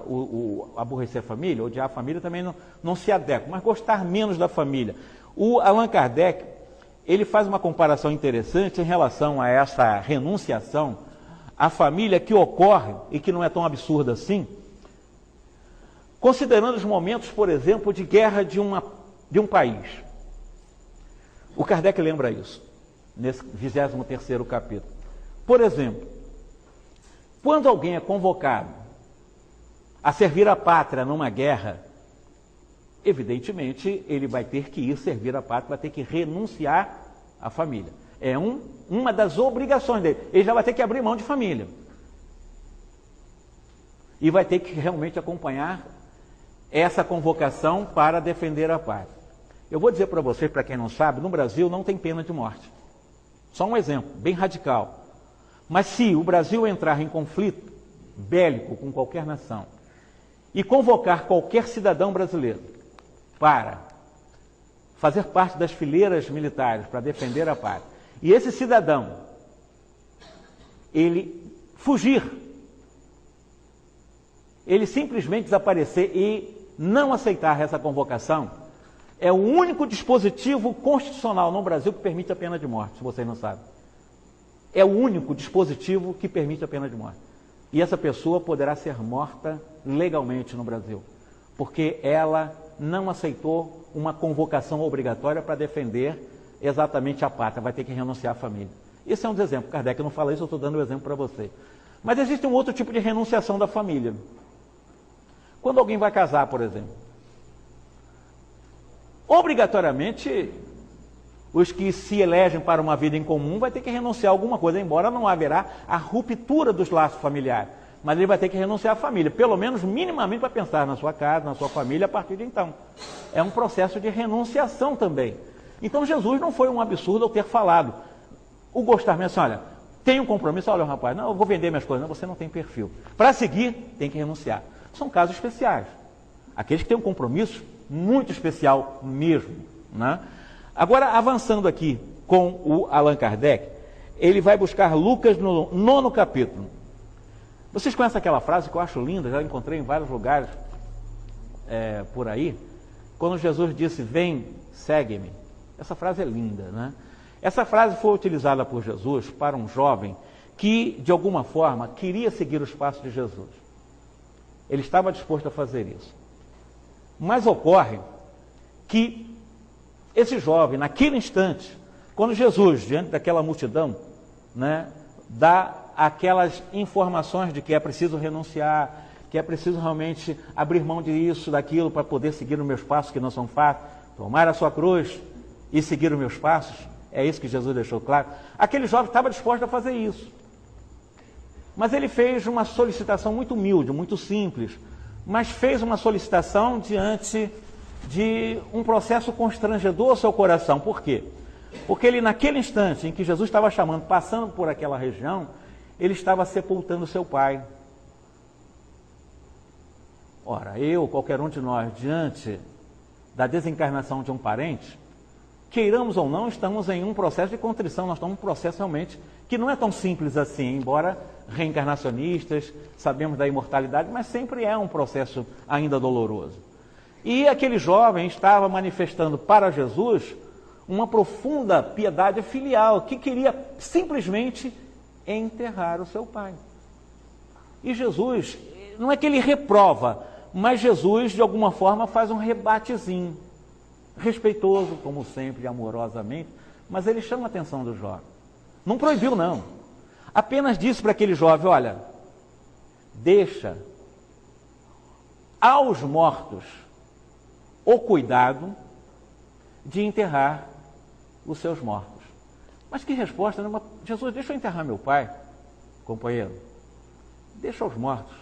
aborrecer a família, odiar a família também não se adequa, mas gostar menos da família. O Allan Kardec, ele faz uma comparação interessante em relação a essa renunciação à família que ocorre e que não é tão absurda assim, considerando os momentos, por exemplo, de guerra de um país. O Kardec lembra isso, nesse 23º capítulo. Por exemplo, quando alguém é convocado a servir a pátria numa guerra, evidentemente ele vai ter que ir servir a pátria, vai ter que renunciar à família. É uma das obrigações dele. Ele já vai ter que abrir mão de família. E vai ter que realmente acompanhar essa convocação para defender a pátria. Eu vou dizer para vocês, para quem não sabe, no Brasil não tem pena de morte. Só um exemplo, bem radical. Mas se o Brasil entrar em conflito bélico com qualquer nação e convocar qualquer cidadão brasileiro para fazer parte das fileiras militares para defender a pátria, e esse cidadão, ele fugir, ele simplesmente desaparecer e não aceitar essa convocação, é o único dispositivo constitucional no Brasil que permite a pena de morte, se vocês não sabem. É o único dispositivo que permite a pena de morte. E essa pessoa poderá ser morta legalmente no Brasil, porque ela não aceitou uma convocação obrigatória para defender exatamente a pátria, vai ter que renunciar à família. Esse é um dos exemplos. Kardec não fala isso, eu estou dando um exemplo para você. Mas existe um outro tipo de renunciação da família. Quando alguém vai casar, por exemplo, obrigatoriamente, os que se elegem para uma vida em comum vai ter que renunciar a alguma coisa, embora não haverá a ruptura dos laços familiares. Mas ele vai ter que renunciar à família, pelo menos minimamente para pensar na sua casa, na sua família a partir de então. É um processo de renunciação também. Então Jesus não foi um absurdo ao ter falado. O gostar mesmo, assim, olha, tem um compromisso, olha rapaz, não, eu vou vender minhas coisas, não, você não tem perfil. Para seguir, tem que renunciar. São casos especiais. Aqueles que têm um compromisso muito especial mesmo, né? Agora, avançando aqui com o Allan Kardec, ele vai buscar Lucas no 9º capítulo. Vocês conhecem aquela frase que eu acho linda, já encontrei em vários lugares por aí, quando Jesus disse, vem, segue-me. Essa frase é linda, né? Essa frase foi utilizada por Jesus para um jovem que, de alguma forma, queria seguir os passos de Jesus. Ele estava disposto a fazer isso. Mas ocorre que esse jovem, naquele instante, quando Jesus, diante daquela multidão, né, dá aquelas informações de que é preciso renunciar, que é preciso realmente abrir mão disso, daquilo, para poder seguir os meus passos, que não são fáceis, tomar a sua cruz e seguir os meus passos, é isso que Jesus deixou claro. Aquele jovem estava disposto a fazer isso. Mas ele fez uma solicitação muito humilde, muito simples, mas fez uma solicitação diante de um processo constrangedor ao seu coração. Por quê? Porque ele, naquele instante em que Jesus estava chamando, passando por aquela região, ele estava sepultando seu pai. Ora, qualquer um de nós, diante da desencarnação de um parente, queiramos ou não, estamos em um processo de contrição, nós estamos em um processo realmente que não é tão simples assim, embora reencarnacionistas, sabemos da imortalidade, mas sempre é um processo ainda doloroso. E aquele jovem estava manifestando para Jesus uma profunda piedade filial, que queria simplesmente enterrar o seu pai. E Jesus, não é que ele reprova, mas Jesus, de alguma forma, faz um rebatezinho, respeitoso, como sempre, amorosamente, mas ele chama a atenção do jovem. Não proibiu, não. Apenas disse para aquele jovem, olha, deixa aos mortos o cuidado de enterrar os seus mortos. Mas que resposta, né? Jesus, deixa eu enterrar meu pai, companheiro. Deixa aos mortos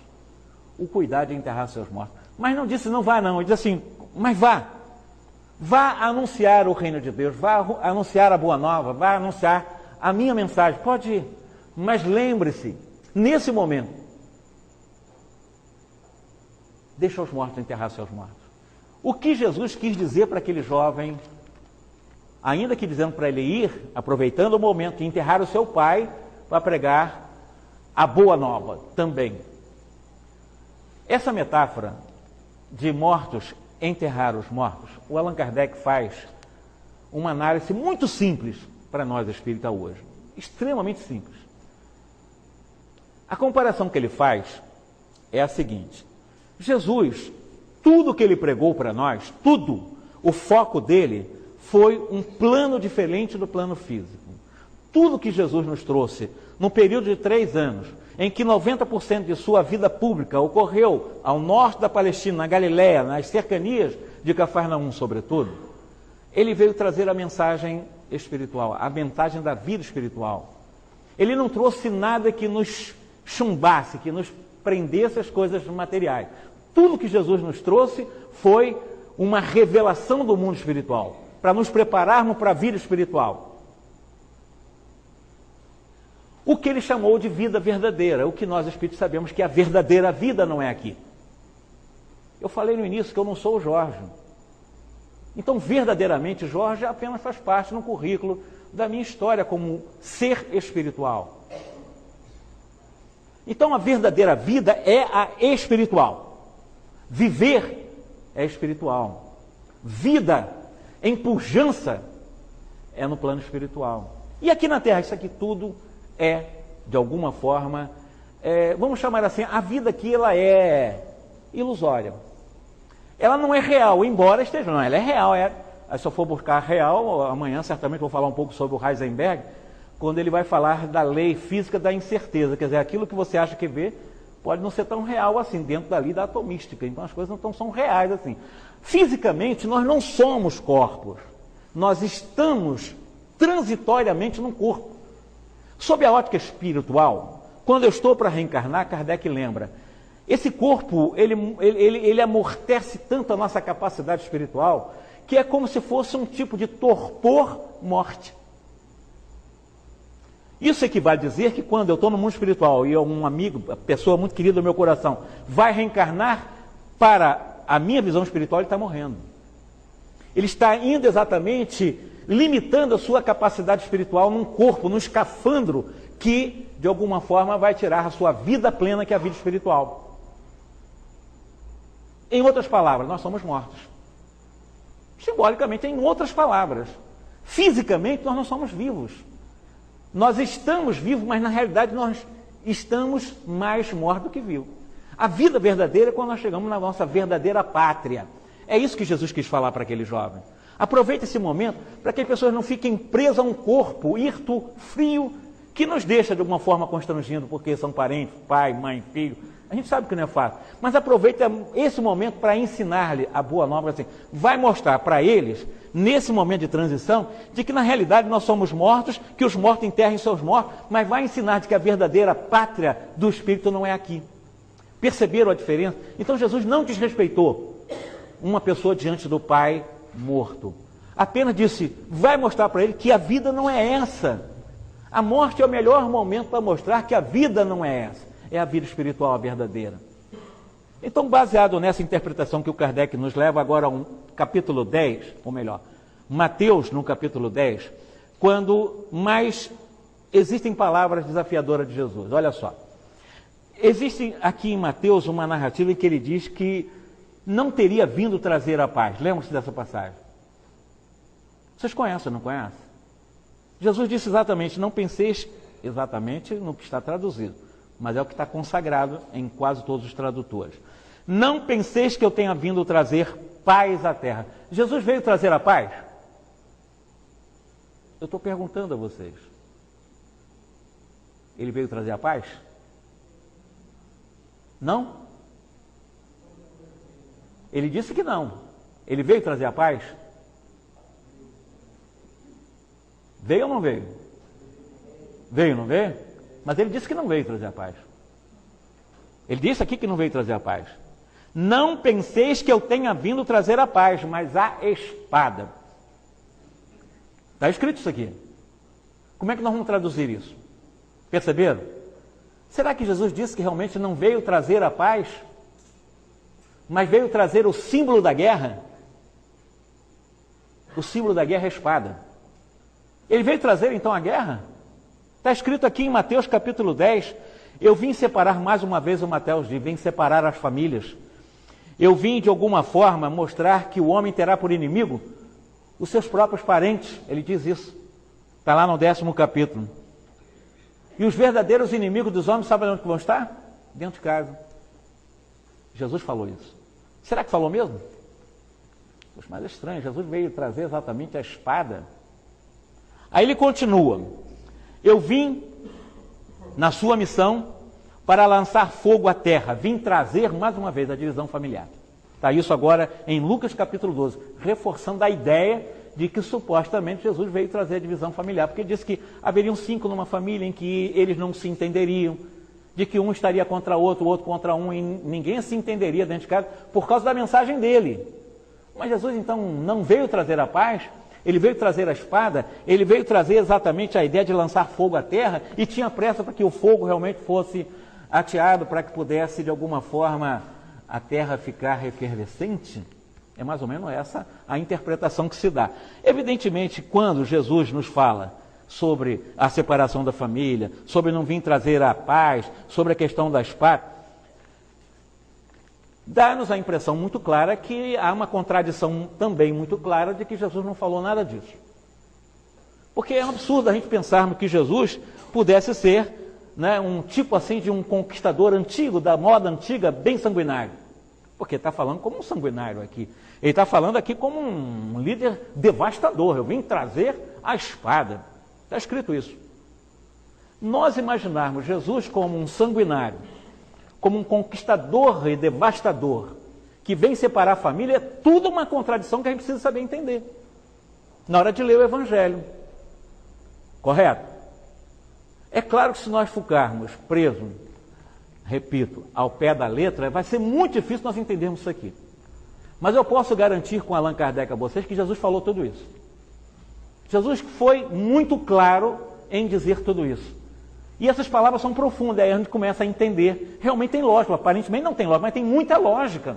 o cuidado de enterrar seus mortos. Mas não disse, não vá não. Ele disse assim, mas vá. Vá anunciar o reino de Deus, vá anunciar a boa nova, vá anunciar a minha mensagem. Pode ir. Mas lembre-se, nesse momento, deixa os mortos enterrar seus mortos. O que Jesus quis dizer para aquele jovem, ainda que dizendo para ele ir, aproveitando o momento de enterrar o seu pai, para pregar a boa nova também. Essa metáfora de mortos, enterrar os mortos, o Allan Kardec faz uma análise muito simples para nós espíritas hoje, extremamente simples. A comparação que ele faz é a seguinte: Jesus, tudo que ele pregou para nós, tudo, o foco dele foi um plano diferente do plano físico. Tudo que Jesus nos trouxe num período de 3 anos, em que 90% de sua vida pública ocorreu ao norte da Palestina, na Galiléia, nas cercanias de Cafarnaum, sobretudo, ele veio trazer a mensagem espiritual, a mensagem da vida espiritual. Ele não trouxe nada que nos chumbasse, que nos prendesse as coisas materiais. Tudo que Jesus nos trouxe foi uma revelação do mundo espiritual, para nos prepararmos para a vida espiritual. O que ele chamou de vida verdadeira, o que nós espíritos sabemos que a verdadeira vida não é aqui. Eu falei no início que eu não sou o Jorge. Então, verdadeiramente, Jorge apenas faz parte no currículo da minha história como ser espiritual. Então, a verdadeira vida é a espiritual. Viver é espiritual. Vida em pujança é no plano espiritual. E aqui na Terra, isso aqui tudo é, de alguma forma, vamos chamar assim, a vida aqui ela é ilusória. Ela não é real, embora esteja, não, ela é real. Se eu for buscar real, amanhã certamente vou falar um pouco sobre o Heisenberg, quando ele vai falar da lei física da incerteza, quer dizer, aquilo que você acha que vê pode não ser tão real assim, dentro da lei da atomística, então as coisas não são reais assim. Fisicamente, nós não somos corpos, nós estamos transitoriamente num corpo. Sob a ótica espiritual, quando eu estou para reencarnar, Kardec lembra, esse corpo, ele amortece tanto a nossa capacidade espiritual, que é como se fosse um tipo de torpor-morte. Isso equivale a dizer que quando eu estou no mundo espiritual e um amigo, pessoa muito querida do meu coração, vai reencarnar, para a minha visão espiritual, ele está morrendo. Ele está indo exatamente limitando a sua capacidade espiritual num corpo, num escafandro, que de alguma forma vai tirar a sua vida plena, que é a vida espiritual. Em outras palavras, nós somos mortos. Simbolicamente, em outras palavras. Fisicamente, nós não somos vivos. Nós estamos vivos, mas na realidade nós estamos mais mortos do que vivos. A vida verdadeira é quando nós chegamos na nossa verdadeira pátria. É isso que Jesus quis falar para aquele jovem. Aproveite esse momento para que as pessoas não fiquem presas a um corpo hirto, frio, que nos deixa de alguma forma constrangido, porque são parentes, pai, mãe, filho. A gente sabe que não é fácil, mas aproveita esse momento para ensinar-lhe a boa nova, assim, vai mostrar para eles, nesse momento de transição, de que na realidade nós somos mortos, que os mortos enterrem seus mortos, mas vai ensinar de que a verdadeira pátria do Espírito não é aqui. Perceberam a diferença? Então Jesus não desrespeitou uma pessoa diante do Pai morto. Apenas disse, vai mostrar para ele que a vida não é essa. A morte é o melhor momento para mostrar que a vida não é essa. É a vida espiritual, a verdadeira. Então, baseado nessa interpretação que o Kardec nos leva agora a um capítulo 10, ou melhor, Mateus, no capítulo 10, quando mais existem palavras desafiadoras de Jesus. Olha só. Existe aqui em Mateus uma narrativa em que ele diz que não teria vindo trazer a paz. Lembram-se dessa passagem? Vocês conhecem, não conhecem? Jesus disse exatamente, não penseis exatamente no que está traduzido, mas é o que está consagrado em quase todos os tradutores. Não penseis que eu tenha vindo trazer paz à terra. Jesus veio trazer a paz? Eu estou perguntando a vocês. Ele veio trazer a paz? Não? Ele disse que não. Ele veio trazer a paz? Veio ou não veio? Veio, não veio? Mas ele disse que não veio trazer a paz. Ele disse aqui que não veio trazer a paz. Não penseis que eu tenha vindo trazer a paz, mas a espada. Está escrito isso aqui. Como é que nós vamos traduzir isso? Perceberam? Será que Jesus disse que realmente não veio trazer a paz, mas veio trazer o símbolo da guerra? O símbolo da guerra é a espada. Ele veio trazer então a guerra? Está escrito aqui em Mateus capítulo 10, eu vim separar, mais uma vez o Mateus diz, vim separar as famílias. Eu vim de alguma forma mostrar que o homem terá por inimigo os seus próprios parentes, ele diz isso. Está lá no 10º capítulo. E os verdadeiros inimigos dos homens, sabem onde vão estar? Dentro de casa. Jesus falou isso. Será que falou mesmo? Poxa, mas é estranho, Jesus veio trazer exatamente a espada. Aí ele continua. Eu vim na sua missão para lançar fogo à terra. Vim trazer, mais uma vez, a divisão familiar. Está isso agora em Lucas capítulo 12, reforçando a ideia de que supostamente Jesus veio trazer a divisão familiar, porque ele disse que haveriam 5 numa família em que eles não se entenderiam. de que um estaria contra o outro contra um, e ninguém se entenderia dentro de casa por causa da mensagem dele. Mas Jesus então não veio trazer a paz, ele veio trazer a espada, ele veio trazer exatamente a ideia de lançar fogo à terra, e tinha pressa para que o fogo realmente fosse ateado, para que pudesse de alguma forma a terra ficar efervescente. É mais ou menos essa a interpretação que se dá. Evidentemente, quando Jesus nos fala sobre a separação da família, sobre não vir trazer a paz, sobre a questão da espada, dá-nos a impressão muito clara que há uma contradição também muito clara de que Jesus não falou nada disso. Porque é um absurdo a gente pensarmos que Jesus pudesse ser, né, um tipo assim de um conquistador antigo, da moda antiga, bem sanguinário. Porque está falando como um sanguinário aqui. Ele está falando aqui como um líder devastador. Eu vim trazer a espada. Está escrito isso. Nós imaginarmos Jesus como um sanguinário, como um conquistador e devastador, que vem separar a família, é tudo uma contradição que a gente precisa saber entender na hora de ler o Evangelho. Correto? É claro que se nós ficarmos presos, repito, ao pé da letra, vai ser muito difícil nós entendermos isso aqui. Mas eu posso garantir com Allan Kardec a vocês que Jesus falou tudo isso. Jesus foi muito claro em dizer tudo isso. E essas palavras são profundas, aí a gente começa a entender. Realmente tem lógica, aparentemente não tem lógica, mas tem muita lógica.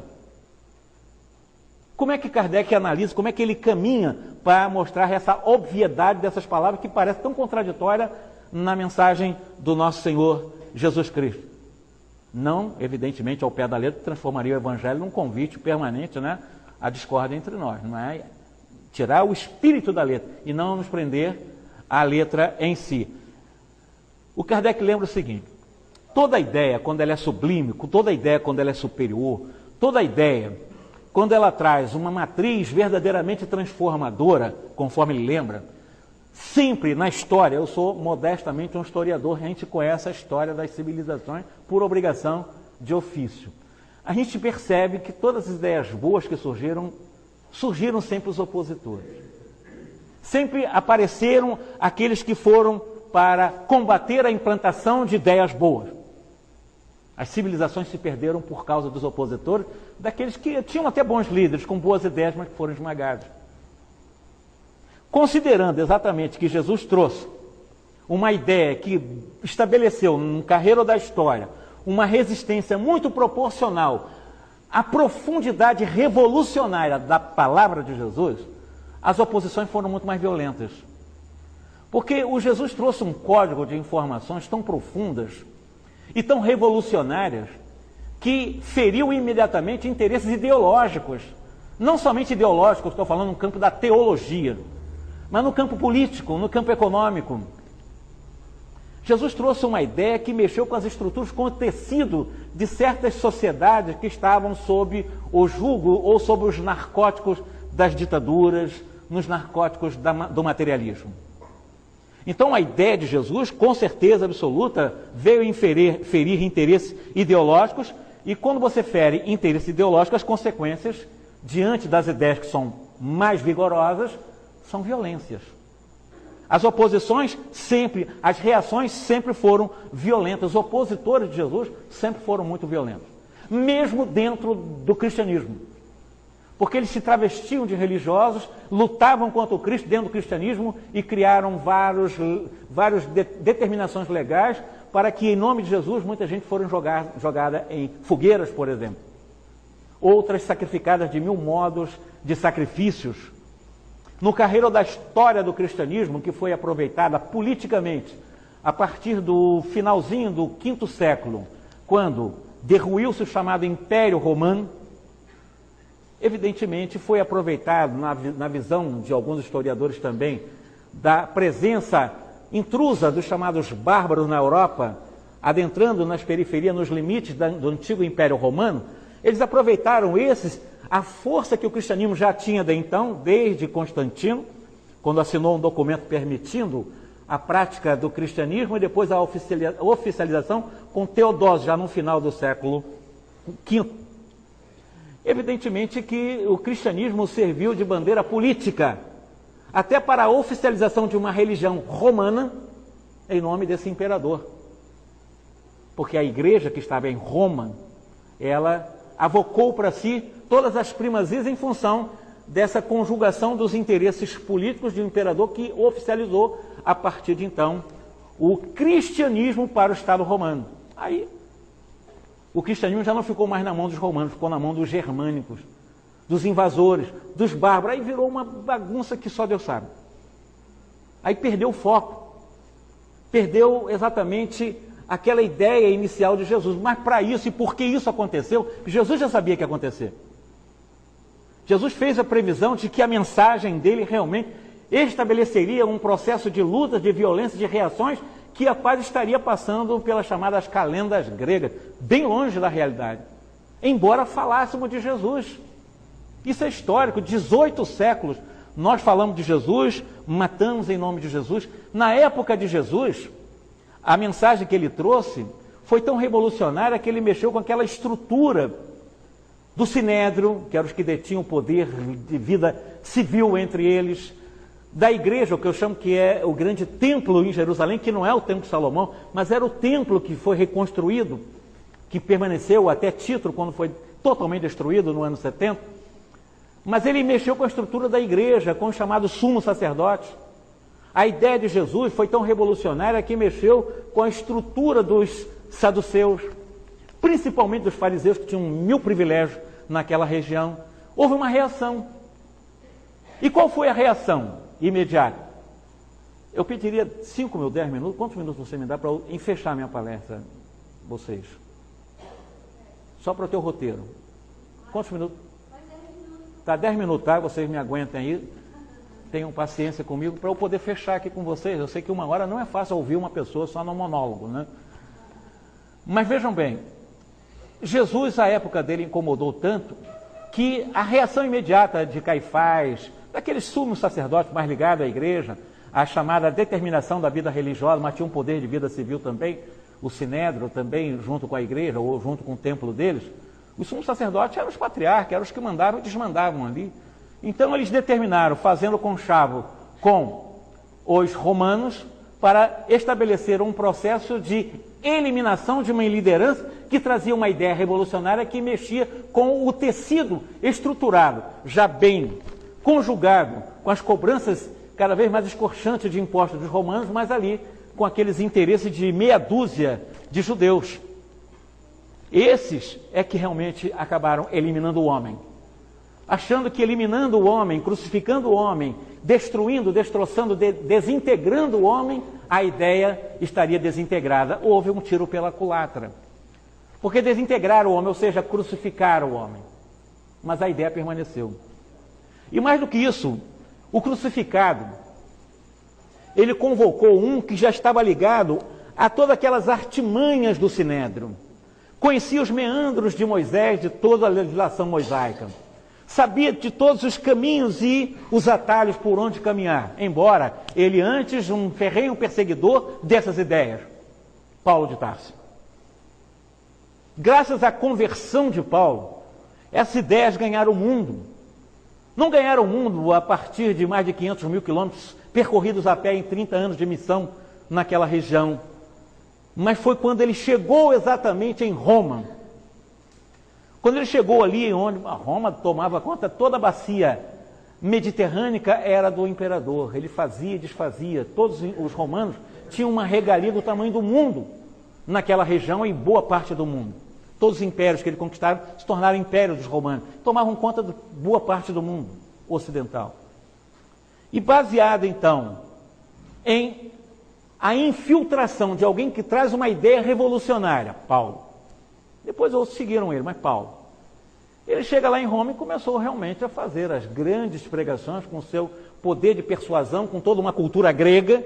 Como é que Kardec analisa, como é que ele caminha para mostrar essa obviedade dessas palavras que parece tão contraditória na mensagem do nosso Senhor Jesus Cristo? Não, evidentemente, ao pé da letra, transformaria o Evangelho num convite permanente, né, à discórdia entre nós. Não é tirar o espírito da letra e não nos prender à letra em si. O Kardec lembra o seguinte: toda ideia, quando ela é sublime, toda ideia, quando ela é superior, toda ideia, quando ela traz uma matriz verdadeiramente transformadora, conforme ele lembra, sempre na história, eu sou modestamente um historiador, a gente conhece a história das civilizações por obrigação de ofício. A gente percebe que todas as ideias boas que surgiram sempre os opositores. Sempre apareceram aqueles que foram para combater a implantação de ideias boas. As civilizações se perderam por causa dos opositores, daqueles que tinham até bons líderes, com boas ideias, mas que foram esmagados. Considerando exatamente que Jesus trouxe uma ideia que estabeleceu no carreiro da história uma resistência muito proporcional à profundidade revolucionária da palavra de Jesus, as oposições foram muito mais violentas. Porque o Jesus trouxe um código de informações tão profundas e tão revolucionárias que feriu imediatamente interesses ideológicos. Não somente ideológicos, estou falando no campo da teologia, mas no campo político, no campo econômico. Jesus trouxe uma ideia que mexeu com as estruturas, com o tecido de certas sociedades que estavam sob o jugo ou sob os narcóticos das ditaduras, nos narcóticos do materialismo. Então a ideia de Jesus, com certeza absoluta, veio ferir interesses ideológicos, e quando você fere interesses ideológicos, as consequências, diante das ideias que são mais vigorosas, são violências. As oposições sempre, as reações sempre foram violentas. Os opositores de Jesus sempre foram muito violentos, mesmo dentro do cristianismo. Porque eles se travestiam de religiosos, lutavam contra o Cristo dentro do cristianismo e criaram várias determinações legais para que, em nome de Jesus, muita gente foram jogada em fogueiras, por exemplo. Outras sacrificadas de 1000 modos de sacrifícios. No carreiro da história do cristianismo, que foi aproveitada politicamente a partir do finalzinho do V século, quando derruiu-se o chamado Império Romano, evidentemente foi aproveitado, na visão de alguns historiadores também, da presença intrusa dos chamados bárbaros na Europa, adentrando nas periferias, nos limites do antigo Império Romano. Eles aproveitaram a força que o cristianismo já tinha desde Constantino, quando assinou um documento permitindo a prática do cristianismo, e depois a oficialização com Teodósio, já no final do século V. Evidentemente que o cristianismo serviu de bandeira política, até para a oficialização de uma religião romana, em nome desse imperador. porque a igreja que estava em Roma, ela avocou para si todas as primazias em função dessa conjugação dos interesses políticos de um imperador que oficializou, a partir de então, o cristianismo para o Estado romano. Aí, o cristianismo já não ficou mais na mão dos romanos, ficou na mão dos germânicos, dos invasores, dos bárbaros. Aí virou uma bagunça que só Deus sabe. Aí perdeu o foco, perdeu exatamente aquela ideia inicial de Jesus. Mas para isso, e por que isso aconteceu, Jesus já sabia que ia acontecer. Jesus fez a previsão de que a mensagem dele realmente estabeleceria um processo de lutas, de violência, de reações, que a paz estaria passando pelas chamadas calendas gregas, bem longe da realidade. Embora falássemos de Jesus. Isso é histórico, 18 séculos nós falamos de Jesus, matamos em nome de Jesus. Na época de Jesus, a mensagem que ele trouxe foi tão revolucionária que ele mexeu com aquela estrutura do Sinédrio, que eram os que detinham o poder de vida civil entre eles, da igreja, o que eu chamo que é o grande templo em Jerusalém, que não é o templo de Salomão, mas era o templo que foi reconstruído, que permaneceu até Tito, quando foi totalmente destruído no ano 70. Mas ele mexeu com a estrutura da igreja, com os chamados sumos sacerdotes. A ideia de Jesus foi tão revolucionária que mexeu com a estrutura dos saduceus, principalmente dos fariseus, que tinham 1000 privilégios naquela região. Houve uma reação. E qual foi a reação imediata? Eu pediria 5 mil, 10 minutos. Quantos minutos você me dá para eu fechar minha palestra, vocês? Só para o teu roteiro. Quantos minutos? Tá, 10 minutos, tá? Vocês me aguentem aí. Tenham paciência comigo para eu poder fechar aqui com vocês. Eu sei que 1 hora não é fácil ouvir uma pessoa só no monólogo, né? Mas vejam bem, Jesus, a época dele, incomodou tanto que a reação imediata de Caifás, daqueles sumos sacerdotes mais ligados à igreja, a chamada determinação da vida religiosa, mas tinha um poder de vida civil também, o Sinédrio também, junto com a igreja, ou junto com o templo deles, os sumos sacerdotes eram os patriarcas, eram os que mandavam e desmandavam ali. Então eles determinaram, fazendo conchavo com os romanos, para estabelecer um processo de eliminação de uma liderança que trazia uma ideia revolucionária que mexia com o tecido estruturado, já bem conjugado com as cobranças cada vez mais escorchantes de impostos dos romanos, mas ali com aqueles interesses de meia dúzia de judeus. Esses é que realmente acabaram eliminando o homem, achando que eliminando o homem, crucificando o homem, destruindo, destroçando, desintegrando o homem, a ideia estaria desintegrada. Houve um tiro pela culatra. Porque desintegrar o homem, ou seja, crucificar o homem. Mas a ideia permaneceu. E mais do que isso, o crucificado, ele convocou um que já estava ligado a todas aquelas artimanhas do Sinédrio. Conhecia os meandros de Moisés, de toda a legislação mosaica. Sabia de todos os caminhos e os atalhos por onde caminhar, embora ele antes um ferrenho perseguidor dessas ideias, Paulo de Tarso. Graças à conversão de Paulo, essas ideias ganharam o mundo. Não ganharam o mundo a partir de mais de 500 mil quilômetros percorridos a pé em 30 anos de missão naquela região, mas foi quando ele chegou exatamente em Roma. Quando ele chegou ali, onde a Roma tomava conta, toda a bacia mediterrânea era do imperador. Ele fazia e desfazia. Todos os romanos tinham uma regalia do tamanho do mundo naquela região e boa parte do mundo. Todos os impérios que ele conquistaram se tornaram impérios dos romanos. Tomavam conta de boa parte do mundo ocidental. E baseado, então, em a infiltração de alguém que traz uma ideia revolucionária, Paulo. Depois outros seguiram ele, mas Paulo. Ele chega lá em Roma e começou realmente a fazer as grandes pregações com seu poder de persuasão, com toda uma cultura grega,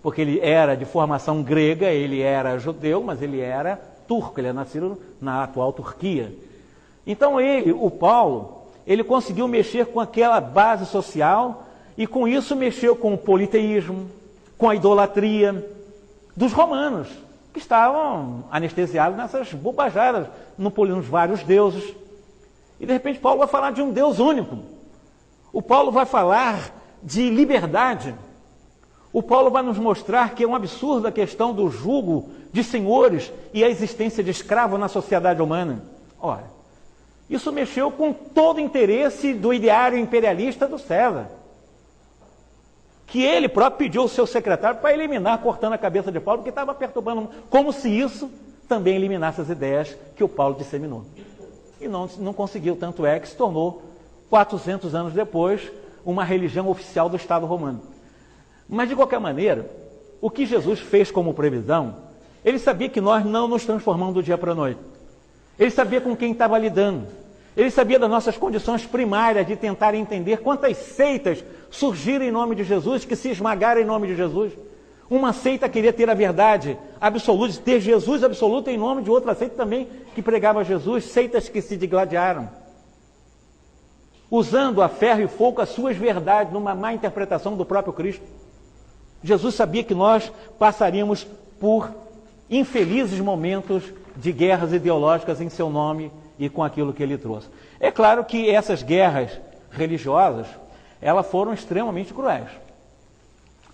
porque ele era de formação grega, ele era judeu, mas ele era turco, ele é nascido na atual Turquia. Então ele, o Paulo, ele conseguiu mexer com aquela base social e com isso mexeu com o politeísmo, com a idolatria dos romanos, que estavam anestesiados nessas bobajadas, nos vários deuses. E de repente Paulo vai falar de um Deus único. O Paulo vai falar de liberdade. O Paulo vai nos mostrar que é um absurdo a questão do jugo de senhores e a existência de escravo na sociedade humana. Ora, isso mexeu com todo o interesse do ideário imperialista do César, que ele próprio pediu ao seu secretário para eliminar, cortando a cabeça de Paulo, porque estava perturbando, como se isso também eliminasse as ideias que o Paulo disseminou. E não conseguiu, tanto é que se tornou, 400 anos depois, uma religião oficial do Estado romano. Mas, de qualquer maneira, o que Jesus fez como previsão, ele sabia que nós não nos transformamos do dia para a noite. Ele sabia com quem estava lidando. Ele sabia das nossas condições primárias de tentar entender quantas seitas surgiram em nome de Jesus, que se esmagaram em nome de Jesus. Uma seita queria ter a verdade absoluta, ter Jesus absoluto em nome de outra seita também que pregava Jesus, seitas que se digladiaram, usando a ferro e fogo as suas verdades numa má interpretação do próprio Cristo. Jesus sabia que nós passaríamos por infelizes momentos de guerras ideológicas em seu nome e com aquilo que ele trouxe. É claro que essas guerras religiosas, elas foram extremamente cruéis.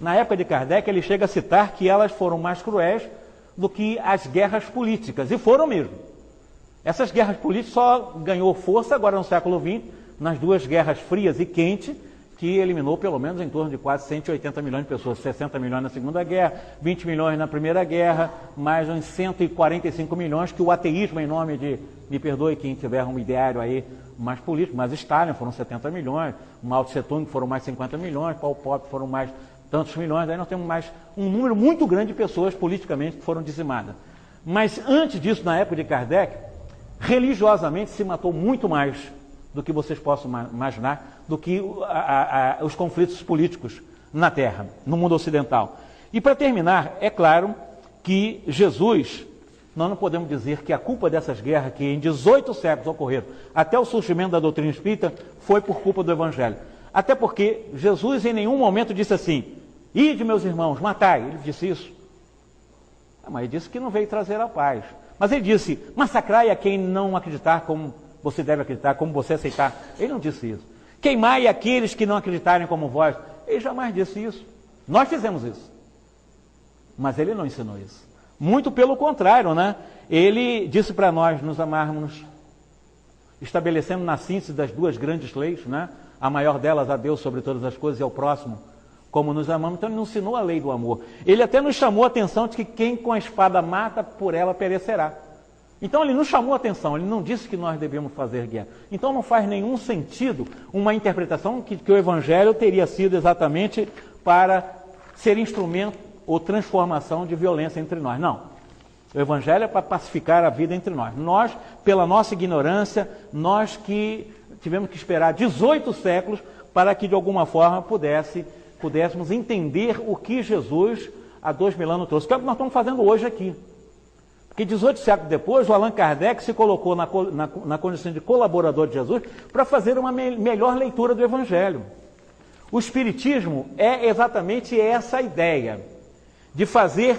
Na época de Kardec, ele chega a citar que elas foram mais cruéis do que as guerras políticas, e foram mesmo. Essas guerras políticas só ganhou força agora no século XX, nas duas guerras frias e quentes, que eliminou pelo menos em torno de quase 180 milhões de pessoas, 60 milhões na Segunda Guerra, 20 milhões na Primeira Guerra, mais uns 145 milhões que o ateísmo, em nome de, me perdoe quem tiver um ideário aí mais político, mas Stalin foram 70 milhões, Mao Tse Tung foram mais 50 milhões, Pol Pot foram mais tantos milhões, aí nós temos mais um número muito grande de pessoas politicamente que foram dizimadas. Mas antes disso, na época de Kardec, religiosamente se matou muito mais do que vocês possam imaginar, do que os conflitos políticos na Terra, no mundo ocidental. E para terminar, é claro que Jesus, nós não podemos dizer que a culpa dessas guerras que em 18 séculos ocorreram, até o surgimento da doutrina espírita, foi por culpa do Evangelho. Até porque Jesus em nenhum momento disse assim, ide meus irmãos, matai. Ele disse isso. Mas ele disse que não veio trazer a paz. Mas ele disse, massacrai a quem não acreditar como você deve acreditar, como você aceitar. Ele não disse isso. Queimai aqueles que não acreditarem como vós. Ele jamais disse isso. Nós fizemos isso. Mas ele não ensinou isso. Muito pelo contrário, né? Ele disse para nós nos amarmos, estabelecendo na síntese das duas grandes leis, né? A maior delas, a Deus sobre todas as coisas e ao próximo, como nos amamos. Então ele não ensinou a lei do amor. Ele até nos chamou a atenção de que quem com a espada mata, por ela perecerá. Então ele nos chamou a atenção, ele não disse que nós devemos fazer guerra. Então não faz nenhum sentido uma interpretação que o Evangelho teria sido exatamente para ser instrumento ou transformação de violência entre nós. Não. O Evangelho é para pacificar a vida entre nós. Nós, pela nossa ignorância, nós que tivemos que esperar 18 séculos para que de alguma forma pudéssemos entender o que Jesus há 2000 anos trouxe. Que é o que nós estamos fazendo hoje aqui. Porque 18 séculos depois, o Allan Kardec se colocou na condição de colaborador de Jesus para fazer uma melhor leitura do Evangelho. O Espiritismo é exatamente essa ideia, de fazer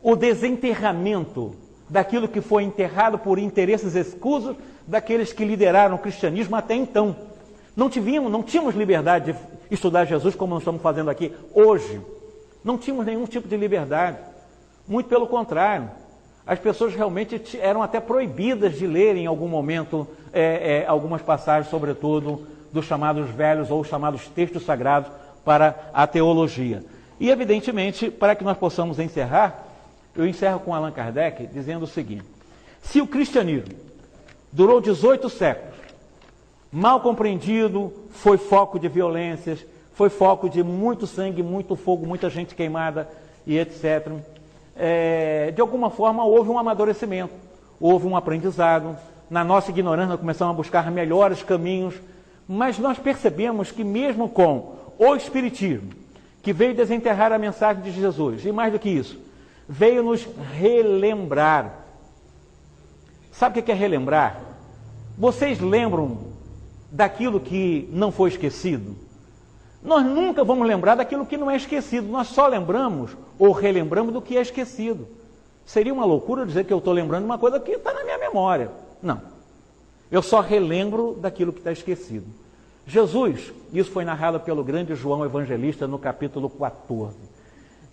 o desenterramento daquilo que foi enterrado por interesses escusos daqueles que lideraram o cristianismo até então. Não tínhamos liberdade de estudar Jesus como nós estamos fazendo aqui hoje. Não tínhamos nenhum tipo de liberdade. Muito pelo contrário. As pessoas realmente eram até proibidas de ler em algum momento algumas passagens, sobretudo, dos chamados velhos ou chamados textos sagrados para a teologia. E, evidentemente, para que nós possamos encerrar, eu encerro com Allan Kardec dizendo o seguinte, se o cristianismo durou 18 séculos, mal compreendido, foi foco de violências, foi foco de muito sangue, muito fogo, muita gente queimada e etc., de alguma forma houve um amadurecimento, houve um aprendizado, na nossa ignorância nós começamos a buscar melhores caminhos, mas nós percebemos que mesmo com o Espiritismo, que veio desenterrar a mensagem de Jesus, e mais do que isso, veio nos relembrar. Sabe o que é relembrar? Vocês lembram daquilo que não foi esquecido? Nós nunca vamos lembrar daquilo que não é esquecido, nós só lembramos ou relembramos do que é esquecido. Seria uma loucura dizer que eu estou lembrando de uma coisa que está na minha memória. Não. Eu só relembro daquilo que está esquecido. Jesus, isso foi narrado pelo grande João Evangelista no capítulo 14.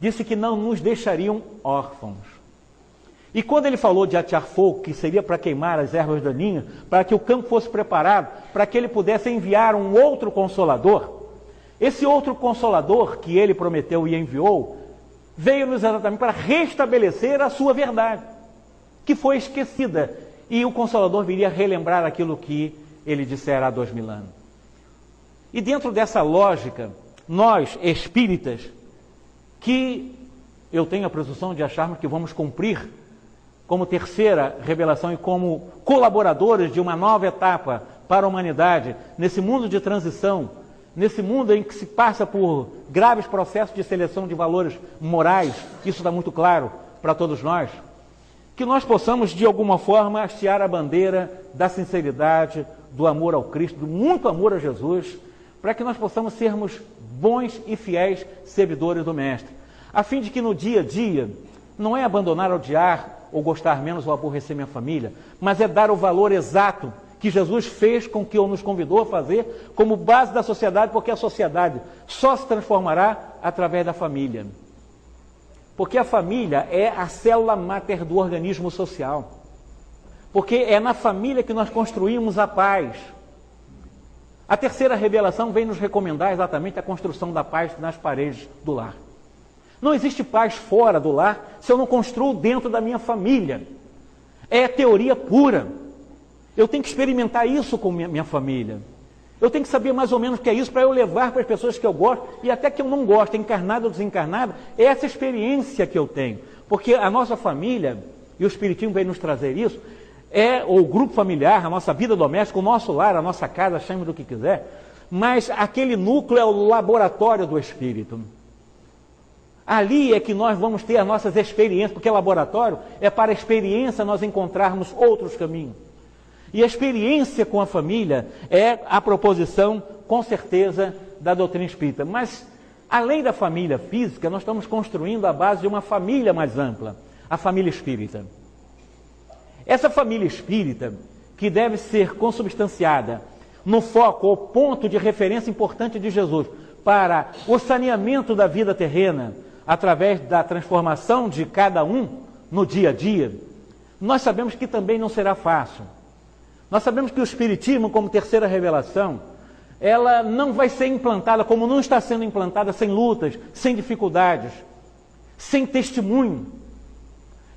disse que não nos deixariam órfãos. E quando ele falou de atear fogo, que seria para queimar as ervas daninhas, para que o campo fosse preparado, para que ele pudesse enviar um outro Consolador, esse outro Consolador que ele prometeu e enviou, veio-nos exatamente para restabelecer a sua verdade, que foi esquecida. E o Consolador viria relembrar aquilo que ele dissera há 2000 anos. E dentro dessa lógica, nós, espíritas, que eu tenho a presunção de acharmos que vamos cumprir como terceira revelação e como colaboradores de uma nova etapa para a humanidade, nesse mundo de transição, nesse mundo em que se passa por graves processos de seleção de valores morais, isso está muito claro para todos nós, que nós possamos, de alguma forma, hastear a bandeira da sinceridade, do amor ao Cristo, do muito amor a Jesus, para que nós possamos sermos bons e fiéis servidores do Mestre, a fim de que no dia a dia, não é abandonar, odiar, ou gostar menos ou aborrecer minha família, mas é dar o valor exato que Jesus fez com que ou nos convidou a fazer como base da sociedade, porque a sociedade só se transformará através da família. Porque a família é a célula máter do organismo social. Porque é na família que nós construímos a paz. A terceira revelação vem nos recomendar exatamente a construção da paz nas paredes do lar. Não existe paz fora do lar se eu não construo dentro da minha família. É teoria pura. Eu tenho que experimentar isso com minha família. Eu tenho que saber mais ou menos o que é isso para eu levar para as pessoas que eu gosto e até que eu não gosto, encarnado ou desencarnado, é essa experiência que eu tenho. Porque a nossa família, e o Espiritismo vem nos trazer isso, é o grupo familiar, a nossa vida doméstica, o nosso lar, a nossa casa, chame do que quiser, mas aquele núcleo é o laboratório do Espírito. Ali é que nós vamos ter as nossas experiências, porque laboratório é para a experiência nós encontrarmos outros caminhos. E a experiência com a família é a proposição, com certeza, da doutrina espírita. Mas, além da família física, nós estamos construindo a base de uma família mais ampla, a família espírita. Essa família espírita, que deve ser consubstanciada no foco ou ponto de referência importante de Jesus para o saneamento da vida terrena, através da transformação de cada um no dia a dia, nós sabemos que também não será fácil. Nós sabemos que o Espiritismo, como terceira revelação, ela não vai ser implantada, como não está sendo implantada, sem lutas, sem dificuldades, sem testemunho.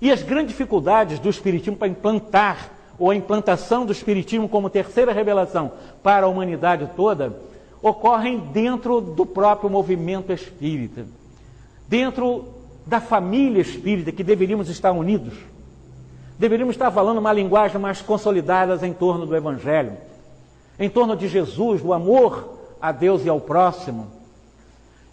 E as grandes dificuldades do Espiritismo para implantar, ou a implantação do Espiritismo como terceira revelação para a humanidade toda, ocorrem dentro do próprio movimento espírita, dentro da família espírita, que deveríamos estar unidos. Deveríamos estar falando uma linguagem mais consolidada em torno do Evangelho, em torno de Jesus, do amor a Deus e ao próximo.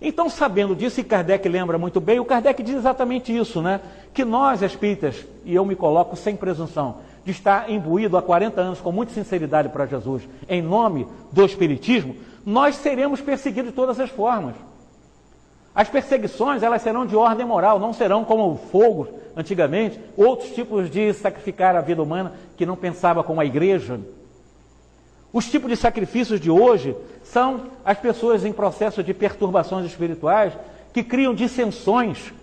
Então, sabendo disso, e Kardec lembra muito bem, o Kardec diz exatamente isso, né? Que nós, espíritas, e eu me coloco sem presunção, de estar imbuído há 40 anos com muita sinceridade para Jesus, em nome do Espiritismo, nós seremos perseguidos de todas as formas. As perseguições, elas serão de ordem moral, não serão como fogo antigamente, outros tipos de sacrificar a vida humana que não pensava como a igreja. Os tipos de sacrifícios de hoje são as pessoas em processo de perturbações espirituais que criam dissensões,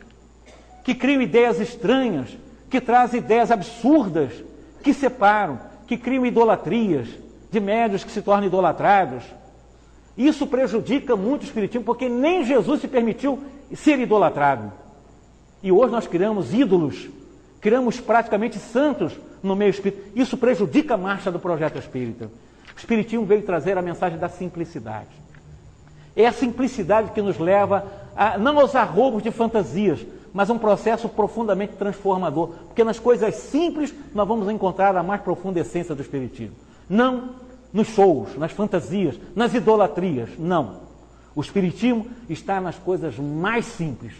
que criam ideias estranhas, que trazem ideias absurdas, que separam, que criam idolatrias, de médiuns que se tornam idolatrados. Isso prejudica muito o Espiritismo, porque nem Jesus se permitiu ser idolatrado. E hoje nós criamos ídolos, criamos praticamente santos no meio espírita. Isso prejudica a marcha do projeto espírita. O Espiritismo veio trazer a mensagem da simplicidade. É a simplicidade que nos leva não aos arroubos de fantasias, mas a um processo profundamente transformador. Porque nas coisas simples nós vamos encontrar a mais profunda essência do Espiritismo. Não nos shows, nas fantasias, nas idolatrias, não. O Espiritismo está nas coisas mais simples.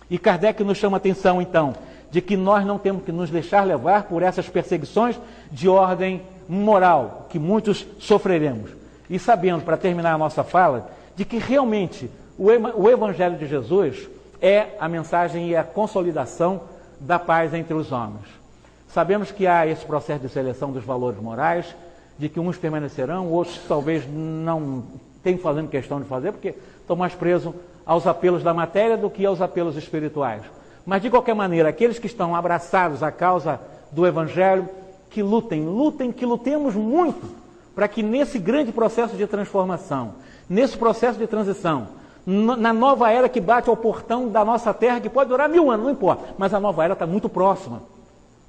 E Kardec nos chama a atenção, então, de que nós não temos que nos deixar levar por essas perseguições de ordem moral, que muitos sofreremos. E sabendo, para terminar a nossa fala, de que realmente o Evangelho de Jesus é a mensagem e a consolidação da paz entre os homens. Sabemos que há esse processo de seleção dos valores morais, de que uns permanecerão, outros talvez não tenham fazendo questão de fazer, porque estão mais presos aos apelos da matéria do que aos apelos espirituais. Mas, de qualquer maneira, aqueles que estão abraçados à causa do Evangelho, que lutemos muito para que nesse grande processo de transformação, nesse processo de transição, na nova era que bate ao portão da nossa terra, que pode durar 1000 anos, não importa, mas a nova era está muito próxima,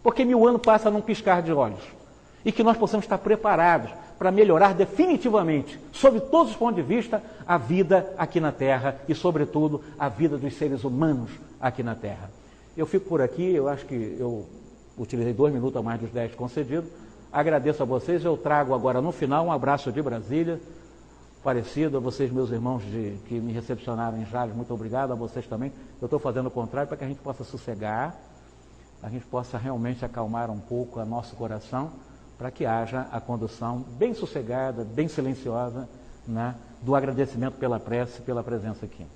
porque 1000 anos passa num piscar de olhos, e que nós possamos estar preparados para melhorar definitivamente, sob todos os pontos de vista, a vida aqui na Terra e, sobretudo, a vida dos seres humanos aqui na Terra. Eu fico por aqui, eu acho que eu utilizei 2 minutos a mais dos 10 concedidos. Agradeço a vocês, eu trago agora no final um abraço de Brasília, parecido a vocês, meus irmãos que me recepcionaram em Jales, muito obrigado, a vocês também. Eu estou fazendo o contrário para que a gente possa sossegar, a gente possa realmente acalmar um pouco o nosso coração, para que haja a condução bem sossegada, bem silenciosa, né, do agradecimento pela prece, pela presença aqui.